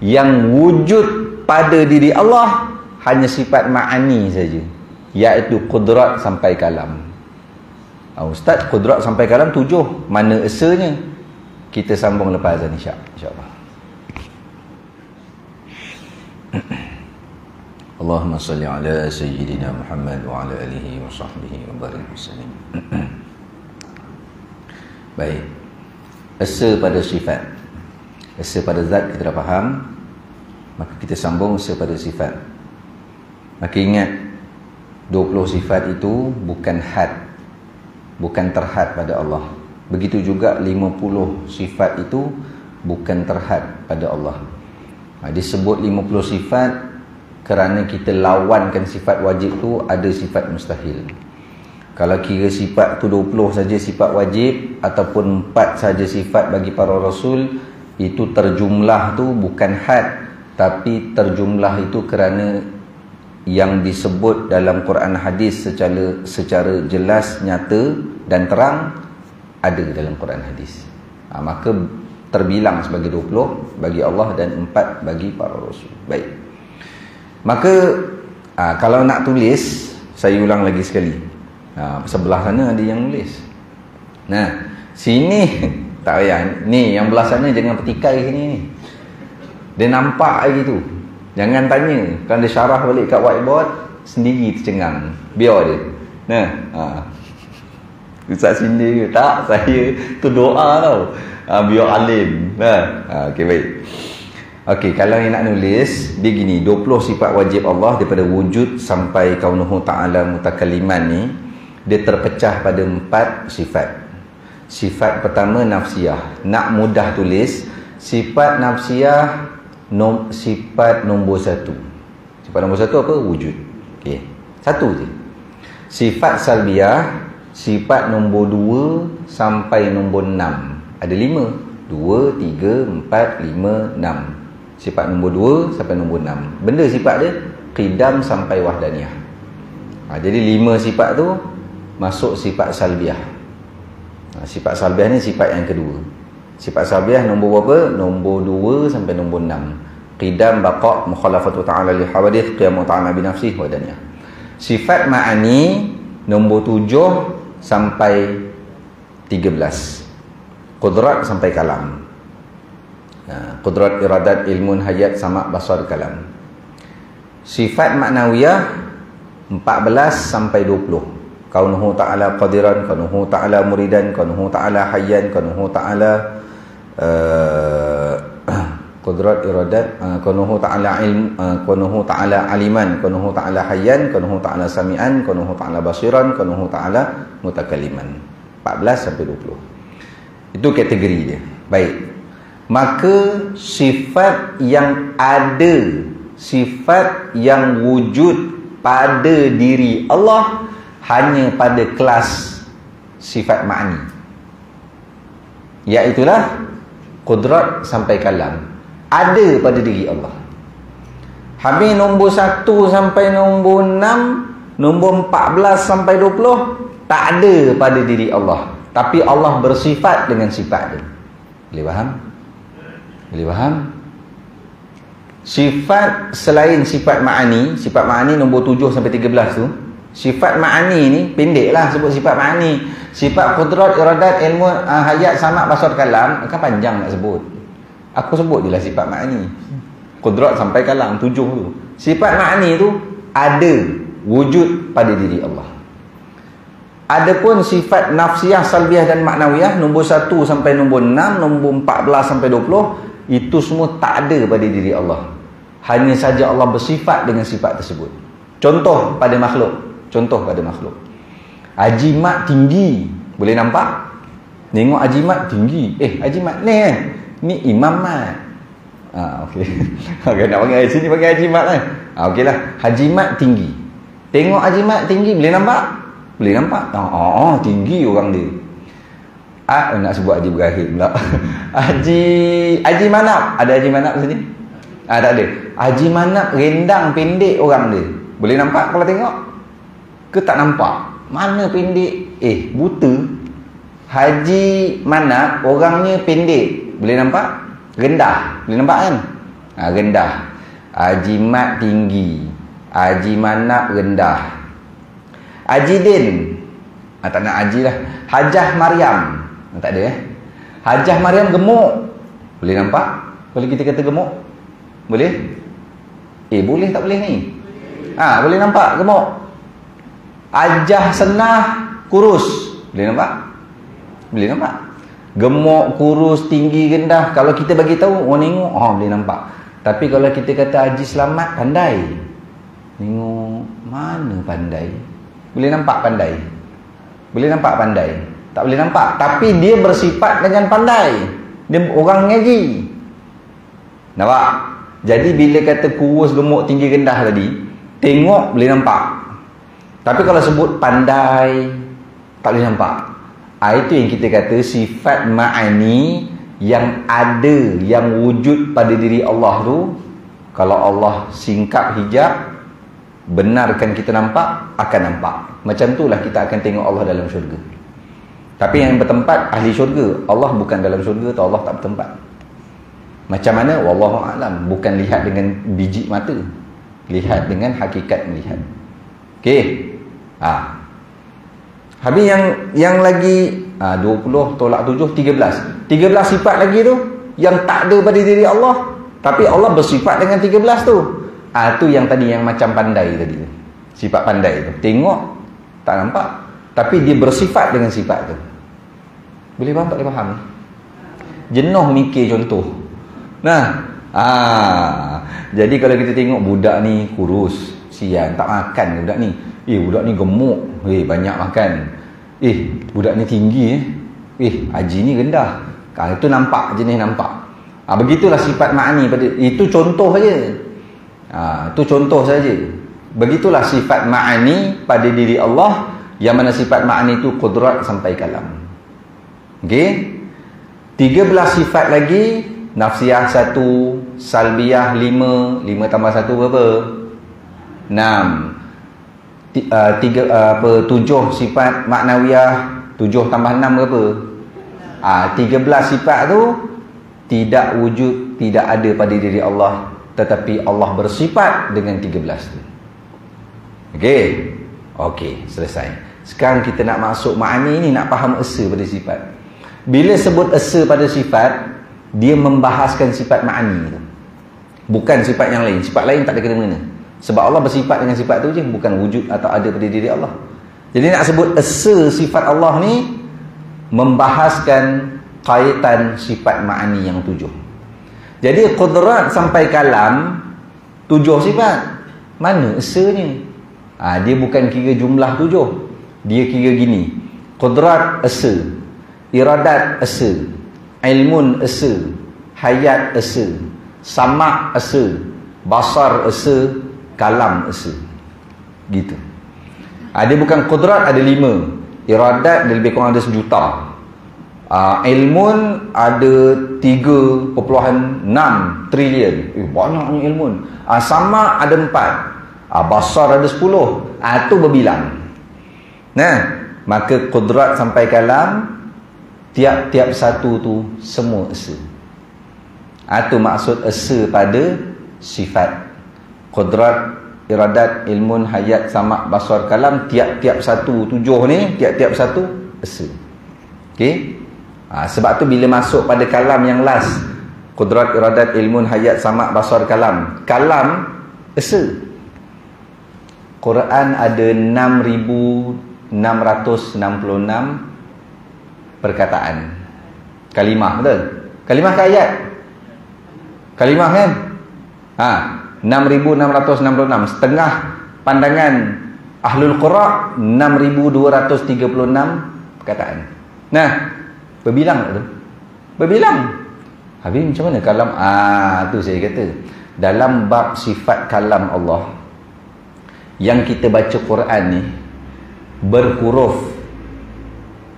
yang wujud pada diri Allah hanya sifat ma'ani saja, iaitu qudrat sampai kalam. Ustaz, qudrat sampai kalam 7, mana esanya? Kita sambung lepas azan insya-Allah. Allahumma salli ala sayyidina Muhammad wa ala alihi wa sahbihi wa barik wasallam. Baik. Esa pada sifat. Esa pada zat kita dah faham. Maka kita sambung esa pada sifat. Maka ingat 20 sifat itu bukan had, bukan terhad pada Allah. Begitu juga 50 sifat itu bukan terhad pada Allah. Disebut 50 sifat kerana kita lawankan sifat wajib tu ada sifat mustahil. Kalau kira sifat tu 20 saja sifat wajib ataupun 4 saja sifat bagi para rasul, itu terjumlah tu bukan had, tapi terjumlah itu kerana yang disebut dalam Quran hadis secara jelas, nyata dan terang ada dalam Quran hadis. Maka terbilang sebagai 20 bagi Allah dan 4 bagi para rasul. Baik. Maka kalau nak tulis, saya ulang lagi sekali. Sebelah sana ada yang nulis. Nah, sini tak payah. Ni yang belah sana jangan petikai sini ni. Dia nampak lagi tu. Jangan tanya. Kan dia syarah balik kat whiteboard, sendiri tercengang. Biar dia. Nah, Ustaz sini tak, saya tu doa tau. Biar alim. Nah, okey baik. Okey, kalau yang nak nulis, dia gini, 20 sifat wajib Allah daripada wujud sampai kaunuhu ta'ala mutakalliman ni, dia terpecah pada 4 sifat. Sifat pertama nafsiyah. Nak mudah tulis, sifat nafsiyah sifat nombor 1. Sifat nombor 1 apa? Wujud. Okey, satu je. Sifat salbiyah, sifat nombor 2 sampai nombor 6. Ada 5. 2, 3, 4, 5, 6. Sifat nombor 2 sampai nombor 6. Benda sifat dia qidam sampai wahdaniyah. Jadi 5 sifat tu masuk sifat salbiyah. Sifat salbiyah ni sifat yang kedua. Sifat salbiyah nombor berapa? Nombor 2 sampai nombor 6. Qidam, baqa', mukhalafatu ta'ala li hawadith, qiyamu ta'ala bi nafsih, wahdaniyah. Sifat ma'ani nombor 7 sampai 13. Qudrat sampai kalam. Qudrat, iradat, ilmun, hayat, sama', basar, kalam. Sifat maknawiyah 14 sampai 20. Kaunuhu ta'ala qadiran, kaunuhu ta'ala muridan, kaunuhu ta'ala hayyan, kaunuhu ta'ala qudrat, iradat, kaunuhu ta'ala ilm, kaunuhu ta'ala aliman, kaunuhu ta'ala hayyan, kaunuhu ta'ala sami'an, kaunuhu ta'ala basiran, kaunuhu ta'ala mutakalliman. 14 sampai 20. Itu kategori dia. Baik. Maka sifat yang ada sifat yang wujud pada diri Allah hanya pada kelas sifat ma'ani, iaitulah qudrat sampai kalam, ada pada diri Allah. Habis nombor 1 sampai nombor 6, nombor 14 sampai 20 tak ada pada diri Allah, tapi Allah bersifat dengan sifat dia. Boleh faham? Boleh faham? Sifat selain sifat ma'ani nombor 7 sampai 13 tu, sifat ma'ani ni pendeklah sebut sifat ma'ani. Sifat qudrat, iradat, ilmu, hayat, samak, basar, kalam kan panjang nak sebut. Aku sebut je lah sifat ma'ani. Qudrat sampai kalam 7 tu. Sifat ma'ani tu ada wujud pada diri Allah. Adapun sifat nafsiyah, salbiyah dan maknawiyah nombor 1 sampai nombor 6, nombor 14 sampai 20, itu semua tak ada pada diri Allah. Hanya saja Allah bersifat dengan sifat tersebut. Contoh pada makhluk. Ajimat tinggi, boleh nampak? Tengok ajimat tinggi. Ajimat ni Imam Mat. Okey. Okay, nak panggil sini panggil ajimat lah. Okeylah, hajimat tinggi. Tengok ajimat tinggi, boleh nampak? Boleh nampak? Tinggi orang dia. Nak sebut Haji Ibrahim pula. Haji Manap. Ada Haji Manap sini? Tak ada. Haji Manap rendang pendek orang dia. Boleh nampak kalau tengok? Ke tak nampak? Mana pendek? Buta. Haji Manap orangnya pendek. Boleh nampak? Rendah. Boleh nampak kan? Rendah. Haji Mat tinggi. Haji Manap rendah. Haji Din. Tak nak Haji lah. Hajah Maryam. Tak ada Hajah Maryam gemuk. Boleh nampak? Boleh kita kata gemuk? Boleh? Boleh tak boleh ni? Boleh nampak gemuk. Hajah Senah kurus. Boleh nampak? Boleh nampak? Gemuk, kurus, tinggi, rendah. Kalau kita bagi tahu, tengok, boleh nampak. Tapi kalau kita kata Haji Selamat pandai, tengok mana pandai? Boleh nampak pandai? Boleh nampak pandai? Tak boleh nampak. Tapi dia bersifat dengan pandai. Dia orang ngaji. Nampak? Jadi bila kata kurus, gemuk, tinggi, rendah tadi, tengok boleh nampak. Tapi kalau sebut pandai, tak boleh nampak. Itu yang kita kata sifat ma'ani yang ada, yang wujud pada diri Allah tu. Kalau Allah singkap hijab, benarkan kita nampak, akan nampak. Macam itulah kita akan tengok Allah dalam syurga. Tapi yang bertempat ahli syurga, Allah bukan dalam syurga atau Allah tak bertempat. Macam mana? Wallahu a'lam. Bukan lihat dengan biji mata, lihat dengan hakikat melihat. Okey. Habis yang lagi 20 tolak 7, 13 sifat lagi tu yang tak ada pada diri Allah, tapi Allah bersifat dengan 13 tu. Tu yang tadi yang macam pandai tadi tu. Sifat pandai tu. Tengok tak nampak, tapi dia bersifat dengan sifat tu. Boleh faham tak boleh faham? Jenuh mikir contoh. Jadi kalau kita tengok budak ni kurus, sian, tak makan budak ni. Budak ni gemuk, banyak makan. Budak ni tinggi, haji ni rendah. Itu nampak, jenis nampak. Begitulah sifat ma'ani pada itu, contoh saja. Itu contoh saja. Begitulah sifat ma'ani pada diri Allah, yang mana sifat ma'ani itu qudrat sampai kalam. Okey. 13 sifat lagi, nafsiyah 1, salbiyah 5 tambah 1 berapa? 6. 7 sifat maknawiyah, 7 tambah 6 berapa? 13 sifat tu tidak wujud, tidak ada pada diri Allah, tetapi Allah bersifat dengan 13 tu. Okey, selesai. Sekarang kita nak masuk ma'ani ni, nak faham esa pada sifat. Bila sebut esa pada sifat, dia membahaskan sifat ma'ani tu, bukan sifat yang lain. Sifat lain tak ada kena-mengena. Sebab Allah bersifat dengan sifat tu je, bukan wujud atau ada pada diri Allah. Jadi nak sebut esa sifat Allah ni, membahaskan kaitan sifat ma'ani yang 7. Jadi qudrat sampai kalam 7 sifat. Mana esanya? Dia bukan kira jumlah 7. Dia kira gini. Qudrat esa, iradat esa, ilmun esa, hayat esa, samak esa, basar esa, kalam esa. Gitu. Dia bukan qudrat ada 5, iradat dia lebih kurang ada 1 juta. Ilmun ada 3.6 trilion. Banyaknya ilmun. Sama ada 4. Basar ada 10. Tu berbilang. Nah, maka qudrat sampai kalam, tiap-tiap satu tu semua esa. Itu maksud esa pada sifat. Qudrat, iradat, ilmun, hayat, sama, basar, kalam, tiap-tiap satu 7 ni, tiap-tiap satu esa. Okey? Sebab tu bila masuk pada kalam yang last, qudrat, iradat, ilmun, hayat, sama, basar, kalam, kalam esa. Quran ada 6,666 perkataan. Kalimah, betul? Kalimah ke ayat? Kalimah kan? 6,666. Setengah pandangan Ahlul Qura, 6,236 perkataan. Nah, berbilang tak tu? Berbilang. Habis macam mana kalam? Tu saya kata. Dalam bab sifat kalam Allah, yang kita baca Quran ni, berhuruf,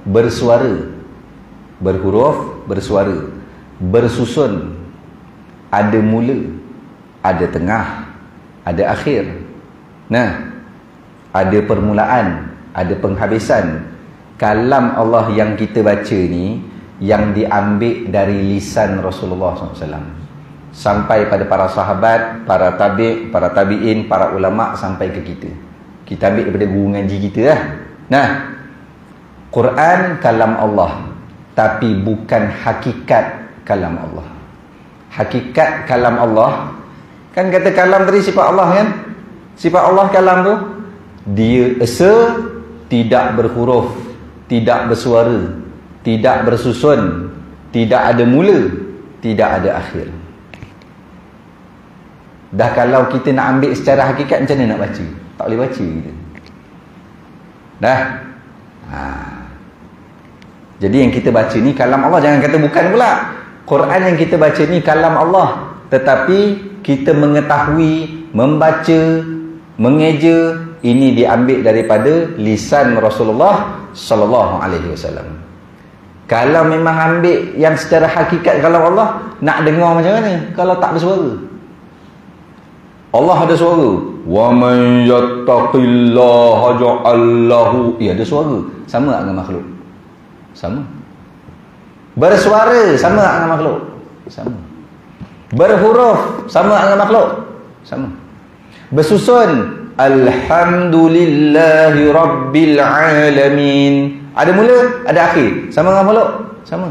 bersuara. Berhuruf, bersuara. Bersusun. Ada mula, ada tengah, ada akhir. Nah, ada permulaan, ada penghabisan. Kalam Allah yang kita baca ni, yang diambil dari lisan Rasulullah SAW sampai pada para sahabat, para tabi'in, para ulama, sampai ke kita. Kita ambil daripada guru ngaji kita lah. Nah, Quran kalam Allah, tapi bukan hakikat kalam Allah. Hakikat kalam Allah, kan kata kalam tadi sifat Allah kan? Sifat Allah kalam tu, dia esa, tidak berhuruf, tidak bersuara, tidak bersusun, tidak ada mula, tidak ada akhir. Dah kalau kita nak ambil secara hakikat, macam mana nak baca? Tak boleh baca kita. Dah. Jadi yang kita baca ni kalam Allah, jangan kata bukan pula. Quran yang kita baca ni kalam Allah, tetapi kita mengetahui, membaca, mengeja, ini diambil daripada lisan Rasulullah sallallahu alaihi wasallam. Kalau memang ambil yang secara hakikat kalam Allah, nak dengar macam mana kalau tak bersuara? Allah ada suara. Wa man yattaqillaha ja'al lahu. Ada suara. Sama dengan makhluk? Sama. Bersuara sama dengan makhluk? Sama. Berhuruf sama dengan makhluk? Sama. Bersusun, alhamdulillahi rabbil alamin. Ada mula, ada akhir. Sama dengan makhluk? Sama.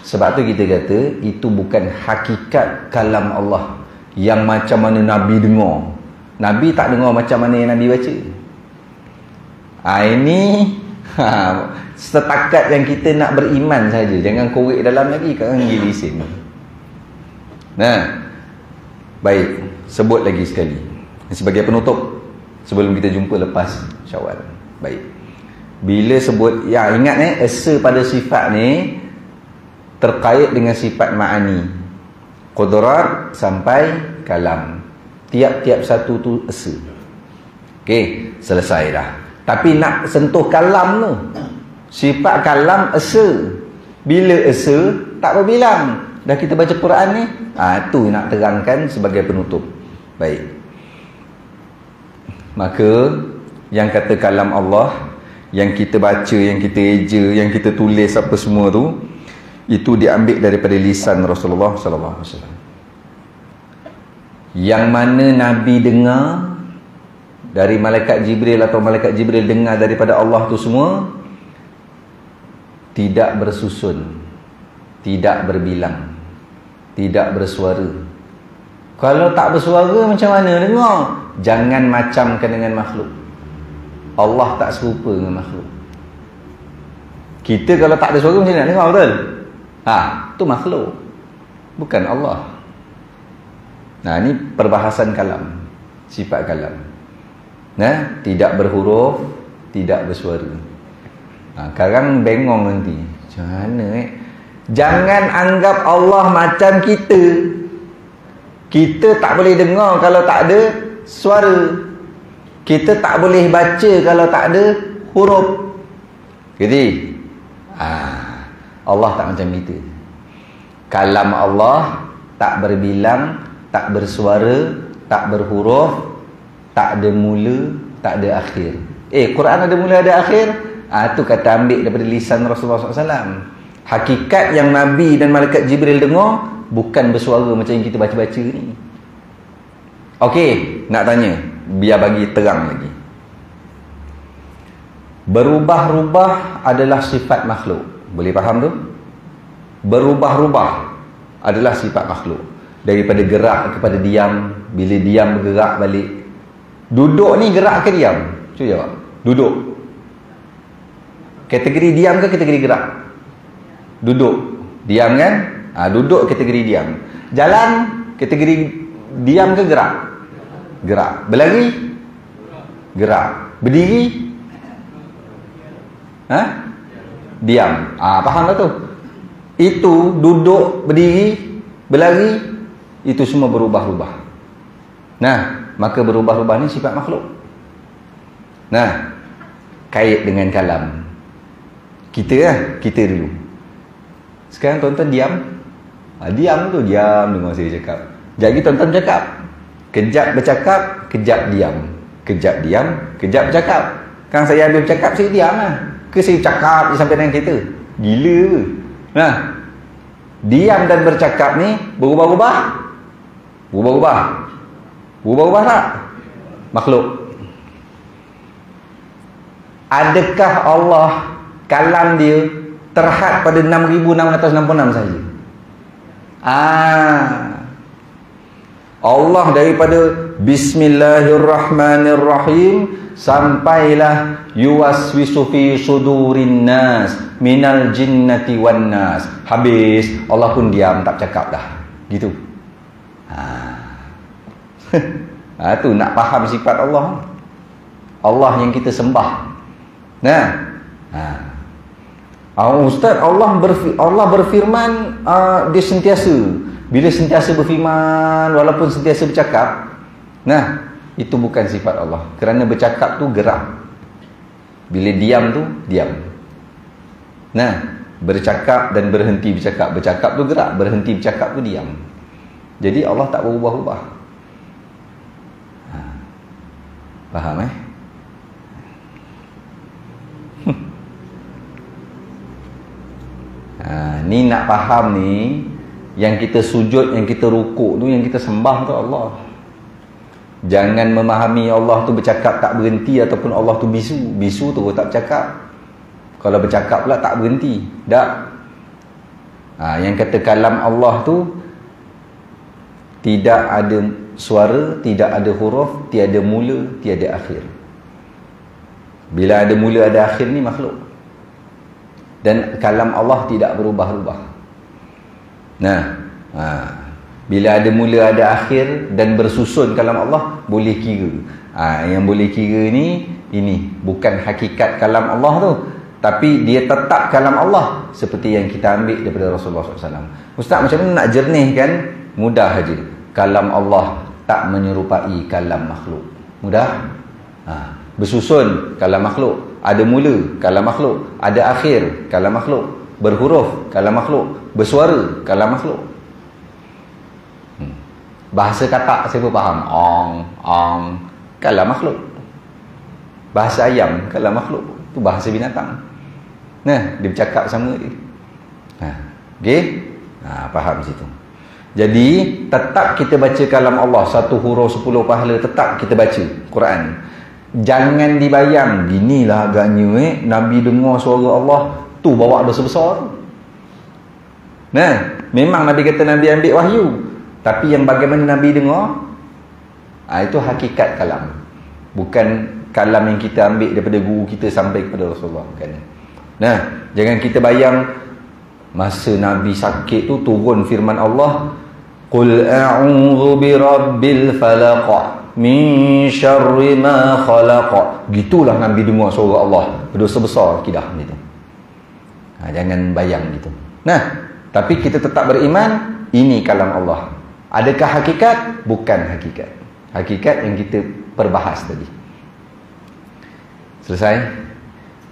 Sebab tu kita kata itu bukan hakikat kalam Allah yang macam mana Nabi dengar. Nabi tak dengar macam mana yang Nabi baca. Ini setakat yang kita nak beriman saja. Jangan korek dalam lagi, kan gilisin. Nah, baik, sebut lagi sekali sebagai penutup sebelum kita jumpa lepas Syawal. Baik, bila sebut, ya ingat esa pada sifat ni terkait dengan sifat ma'ani, qudrat sampai kalam, tiap-tiap satu tu esa. Okey, selesai dah. Tapi nak sentuh kalam tu, sifat kalam esa. Bila esa tak berbilang. Dah kita baca Quran ni, tu nak terangkan sebagai penutup. Baik, maka yang kata kalam Allah, yang kita baca, yang kita eja, yang kita tulis apa semua tu, itu diambil daripada lisan Rasulullah sallallahu alaihi wasallam. Yang mana Nabi dengar dari malaikat Jibril, atau malaikat Jibril dengar daripada Allah tu semua, tidak bersusun, tidak berbilang, tidak bersuara. Kalau tak bersuara macam mana dengar? Jangan macamkan dengan makhluk. Allah tak serupa dengan makhluk. Kita kalau tak ada suara macam mana nak dengar, betul? Tu makhluk, bukan Allah. Nah, ini perbahasan kalam, sifat kalam. Nah, tidak berhuruf, tidak bersuara. Sekarang bengong nanti. Macam mana Jangan anggap Allah macam kita. Kita tak boleh dengar kalau tak ada suara. Kita tak boleh baca kalau tak ada huruf. Jadi Allah tak macam itu. Kalam Allah tak berbilang, tak bersuara, tak berhuruf, tak ada mula, tak ada akhir. Quran ada mula, ada akhir. Tu kata ambil daripada lisan Rasulullah SAW. Hakikat yang Nabi dan Malaikat Jibril dengar bukan bersuara macam yang kita baca-baca ni. Okey, nak tanya, biar bagi terang lagi. Berubah-ubah adalah sifat makhluk. Boleh faham tu? Berubah-ubah adalah sifat makhluk. Daripada gerak kepada diam, bila diam bergerak balik. Duduk ni gerak ke diam? Cuba jawab. Duduk. Kategori diam ke kategori gerak? Duduk. Diam kan? Duduk kategori diam. Jalan kategori diam ke gerak? Gerak. Berlari? Gerak. Berdiri? Diam. Faham tak tu? Itu duduk, berdiri, berlari, itu semua berubah-ubah. Nah, maka berubah-ubah ni sifat makhluk. Nah, kait dengan kalam. Kita dulu. Sekarang tuan-tuan diam. Diam tu, diam dengar saya cakap. Jadi tuan-tuan cakap. Kejap bercakap, kejap diam. Kejap diam, kejap bercakap. Kan saya habis bercakap, saya diam lah. Ke saya cakap sampai dengan kereta? Gila ke? Nah, diam dan bercakap ni berubah-ubah? Berubah-ubah? Berubah-ubah tak? Makhluk. Adakah Allah kalam dia terhad pada 6,666 saja? Allah daripada Bismillahirrahmanirrahim sampailah yuwaswisu fi sudurin nas minal jinnati wan nas. Habis Allah pun diam, tak cakap dah. Gitu. Tu nak faham sifat Allah. Allah yang kita sembah. Nah. Ustaz, Allah berfirman, dia sentiasa. Bila sentiasa berfirman walaupun sentiasa bercakap, nah, itu bukan sifat Allah. Kerana bercakap tu gerak. Bila diam tu diam. Nah, bercakap dan berhenti bercakap. Bercakap tu gerak, berhenti bercakap tu diam. Jadi Allah tak berubah-ubah. Faham ni nak faham ni, yang kita sujud, yang kita rukuk tu, yang kita sembah tu Allah. Jangan memahami Allah tu bercakap tak berhenti ataupun Allah tu bisu. Bisu tu tak bercakap. Kalau bercakap pula tak berhenti. Tak. Yang kata kalam Allah tu tidak ada suara, tidak ada huruf, tiada mula, tiada akhir. Bila ada mula ada akhir ni makhluk. Dan kalam Allah tidak berubah-ubah. Nah, bila ada mula ada akhir dan bersusun kalam Allah, boleh kira. Yang boleh kira ni, ini bukan hakikat kalam Allah tu, tapi dia tetap kalam Allah seperti yang kita ambil daripada Rasulullah SAW. Ustaz, macam mana nak jernihkan? Mudah saja. Kalam Allah tak menyerupai kalam makhluk. Mudah. Bersusun kalam makhluk. Ada mula kalam makhluk. Ada akhir kalam makhluk. Berhuruf kalam makhluk. Bersuara kalam makhluk. Bahasa katak siapa faham? Ong, kalam makhluk. Bahasa ayam kalam makhluk. Itu bahasa binatang. Nah, dia bercakap sama dia. Okey? Faham situ. Jadi tetap kita baca kalam Allah, 1 huruf 10 pahala, tetap kita baca Quran. Jangan dibayang ginilah agaknya Nabi dengar suara Allah tu bawa dosa besar. Nah, memang Nabi kata Nabi ambil wahyu, tapi yang bagaimana Nabi dengar, itu hakikat kalam. Bukan kalam yang kita ambil daripada guru kita sampai kepada Rasulullah, bukan. Nah, jangan kita bayang masa Nabi sakit tu turun firman Allah, qul a'udzu birabbil falaq min syarri ma khalaq. Gitulah Nabi dengar suara Allah, berdosa besar akidah gitu. Jangan bayang gitu. Nah, tapi kita tetap beriman ini kalam Allah. Adakah hakikat? Bukan hakikat. Hakikat yang kita perbahas tadi. Selesai?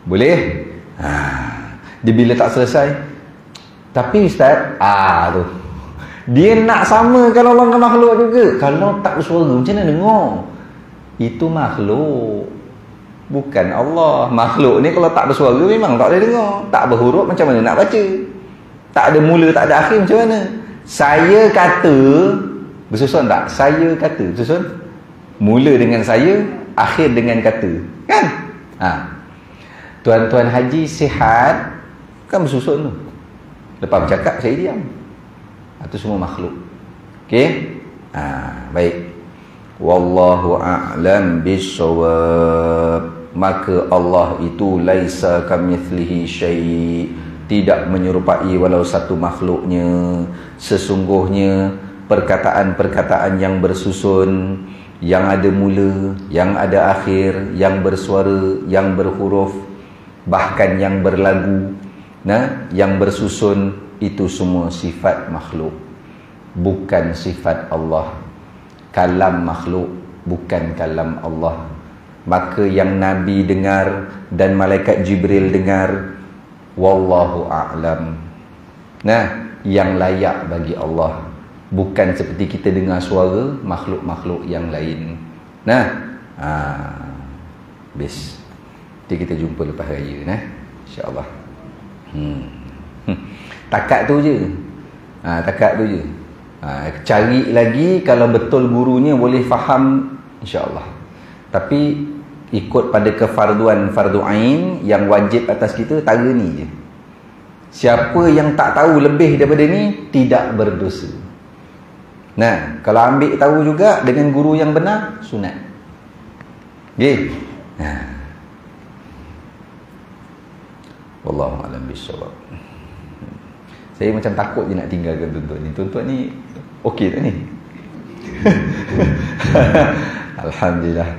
Boleh? Dia bila tak selesai, tapi Ustaz, tu dia nak samakan Allah dengan makhluk juga. Kalau tak bersuara macam mana dengar? Itu makhluk, bukan Allah. Makhluk ni kalau tak bersuara memang tak boleh dengar. Tak berhuruf macam mana nak baca? Tak ada mula, tak ada akhir, macam mana? Saya kata, bersusun tak? Saya kata, bersusun? Mula dengan saya, akhir dengan kata, kan? Tuan-tuan haji sihat, kan bersusun tu. Lepas bercakap, saya diam. Itu semua makhluk. Okey? Baik. Wallahu a'lam bissawab. Maka Allah itu laisa kamitslihi syai', tidak menyerupai walau satu makhluknya. Sesungguhnya perkataan-perkataan yang bersusun, yang ada mula, yang ada akhir, yang bersuara, yang berhuruf, bahkan yang berlagu, yang bersusun, itu semua sifat makhluk, bukan sifat Allah. Kalam makhluk, bukan kalam Allah. Maka yang Nabi dengar dan malaikat Jibril dengar, wallahu a'lam, yang layak bagi Allah, bukan seperti kita dengar suara makhluk-makhluk yang lain. Bes. Nanti kita jumpa lepas raya, insya-Allah. Takat tu je. Takat tu je. Cari lagi kalau betul gurunya boleh faham, insya-Allah. Tapi ikut pada kefarduan fardu ain yang wajib atas kita, tara ni je. Siapa yang tak tahu lebih daripada ni tidak berdosa. Kalau ambil tahu juga dengan guru yang benar, sunat. Okey. Wallahu a'lam bissawab. Saya macam takut je nak tinggalkan tuan-tuan ni. Tuan-tuan ni okey tak ni? Alhamdulillah.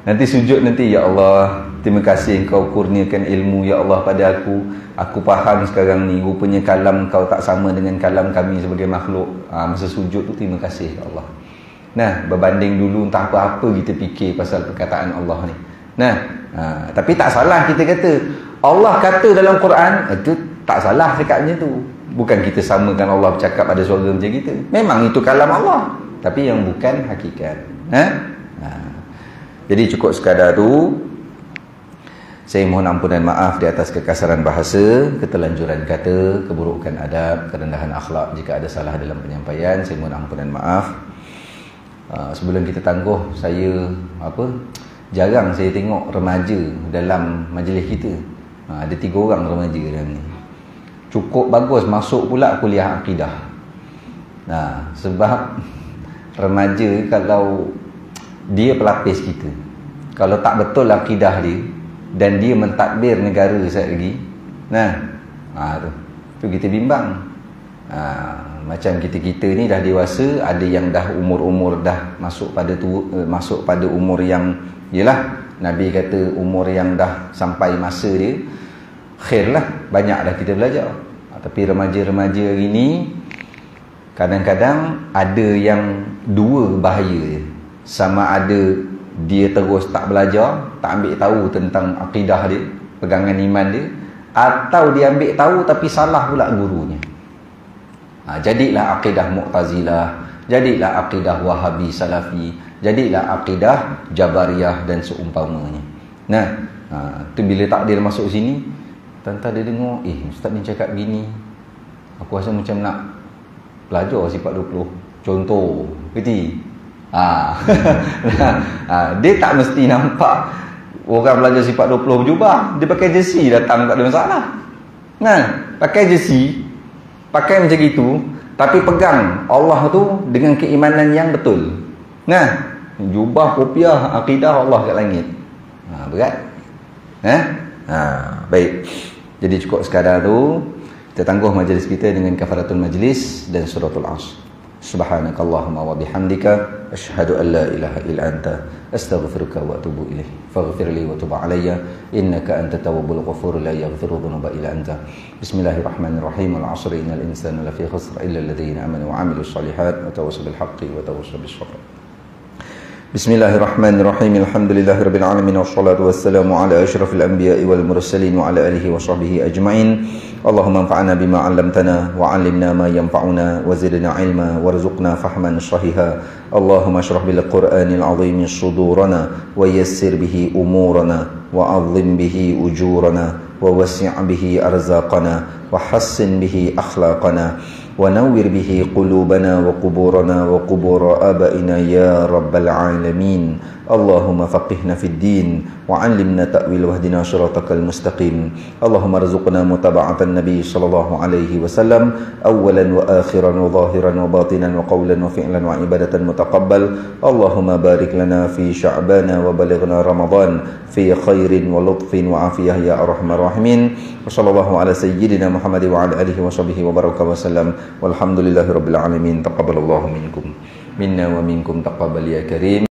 Nanti sujud nanti, ya Allah, terima kasih Engkau kurniakan ilmu ya Allah pada aku. Aku faham sekarang ni, rupanya kalam Kau tak sama dengan kalam kami sebagai makhluk. Masa sujud tu terima kasih ya Allah. Berbanding dulu entah apa-apa kita fikir pasal perkataan Allah ni. Tapi tak salah kita kata. Allah kata dalam Quran, itu tak salah cakapnya tu. Bukan kita samakan Allah bercakap pada suara macam kita. Memang itu kalam Allah, tapi yang bukan hakikat. Jadi cukup sekadar tu. Saya mohon ampunan maaf di atas kekasaran bahasa, ketelanjuran kata, keburukan adab, kerendahan akhlak. Jika ada salah dalam penyampaian, saya mohon ampunan maaf. Sebelum kita tangguh, saya jarang saya tengok remaja dalam majlis kita. Ada 3 orang remaja dalam ni. Cukup bagus, masuk pula kuliah akidah. Sebab remaja kalau dia pelapis kita, kalau tak betul akidah dia dan dia mentadbir negara sekejap lagi, tu kita bimbang. Macam kita ni dah dewasa, ada yang dah umur-umur dah masuk pada umur yang, yelah, Nabi kata umur yang dah sampai masa dia, khair lah, banyak dah kita belajar. Tapi remaja-remaja hari ni kadang-kadang ada yang 2 bahaya dia. Sama ada dia terus tak belajar, tak ambil tahu tentang akidah dia, pegangan iman dia, atau dia ambil tahu tapi salah pula gurunya. Jadilah akidah Mu'tazilah, jadilah akidah Wahabi Salafi, jadilah akidah Jabariyah dan seumpamanya. Tu bila takdir masuk sini, tanta dia dengar, ustaz ni cakap gini, aku rasa macam nak belajar sifat 20. Contoh, kerti. Dia tak mesti nampak orang belajar sifat 20 berjubah. Dia pakai jersey datang, tak ada masalah. Pakai jersey, pakai macam itu, tapi pegang Allah tu dengan keimanan yang betul. Jubah, kopiah, akidah Allah kat langit. Berat. Baik. Jadi cukup sekadar tu. Kita tangguh majlis kita dengan kafaratul majlis dan suratul Asr. Subhanakallahumma wa bihamdika asyhadu an la ilaha illa anta astaghfiruka wa atubu ilaik. Faghfirli wa tub alayya innaka antat tawwabul ghafur la yaghfiru dhunuba illa anta. Bismillahirrahmanirrahim. Al 'asri innal insana lafi khusr illa alladhina amanu wa 'amilus shalihat wa tawassaw bil haqqi wa tawassaw bis sabr. Bismillahirrahmanirrahim. Alhamdulillahirabbil alamin wassalatu wassalamu ala asyrafil anbiya'i wal mursalin wa ala alihi wa sahbihi ajma'in. Allahumma anfa'na bima 'allamtana wa 'allimna ma yanfa'una wa zidna 'ilma warzuqna fahman sahiha. Allahumma shrah bil Qur'anil 'azim sudurana wa yassir bihi umurana wa 'azzim bihi ujurana wa wasi' bihi arzaqana wa hassin bihi akhlaqana wa nawwir bihi qulubana wa quburana wa qubur abaina ya rabbal alamin. Allahumma faqihna fid din wa 'allimna ta'wil wahdina shiratakal mustaqim. Allahumma arzuqna mutaba'atan nabi sallallahu alaihi wasallam awwalan wa akhiran wa zahiran wa batinan wa qawlan wa fi'lan wa ibadatan mutaqabbal. Allahumma barik lana fi sya'bana wa balighna ramadan fi khairin wa lutfin wa afiyah ya arhamar rahimin. Wa sallallahu ala sayyidina Muhammad wa ala alihi wa sahbihi wa baraka wa sallam. Walhamdulillahirabbil alamin. Taqabbalallahu minkum minna wa minkum taqabbal ya karim.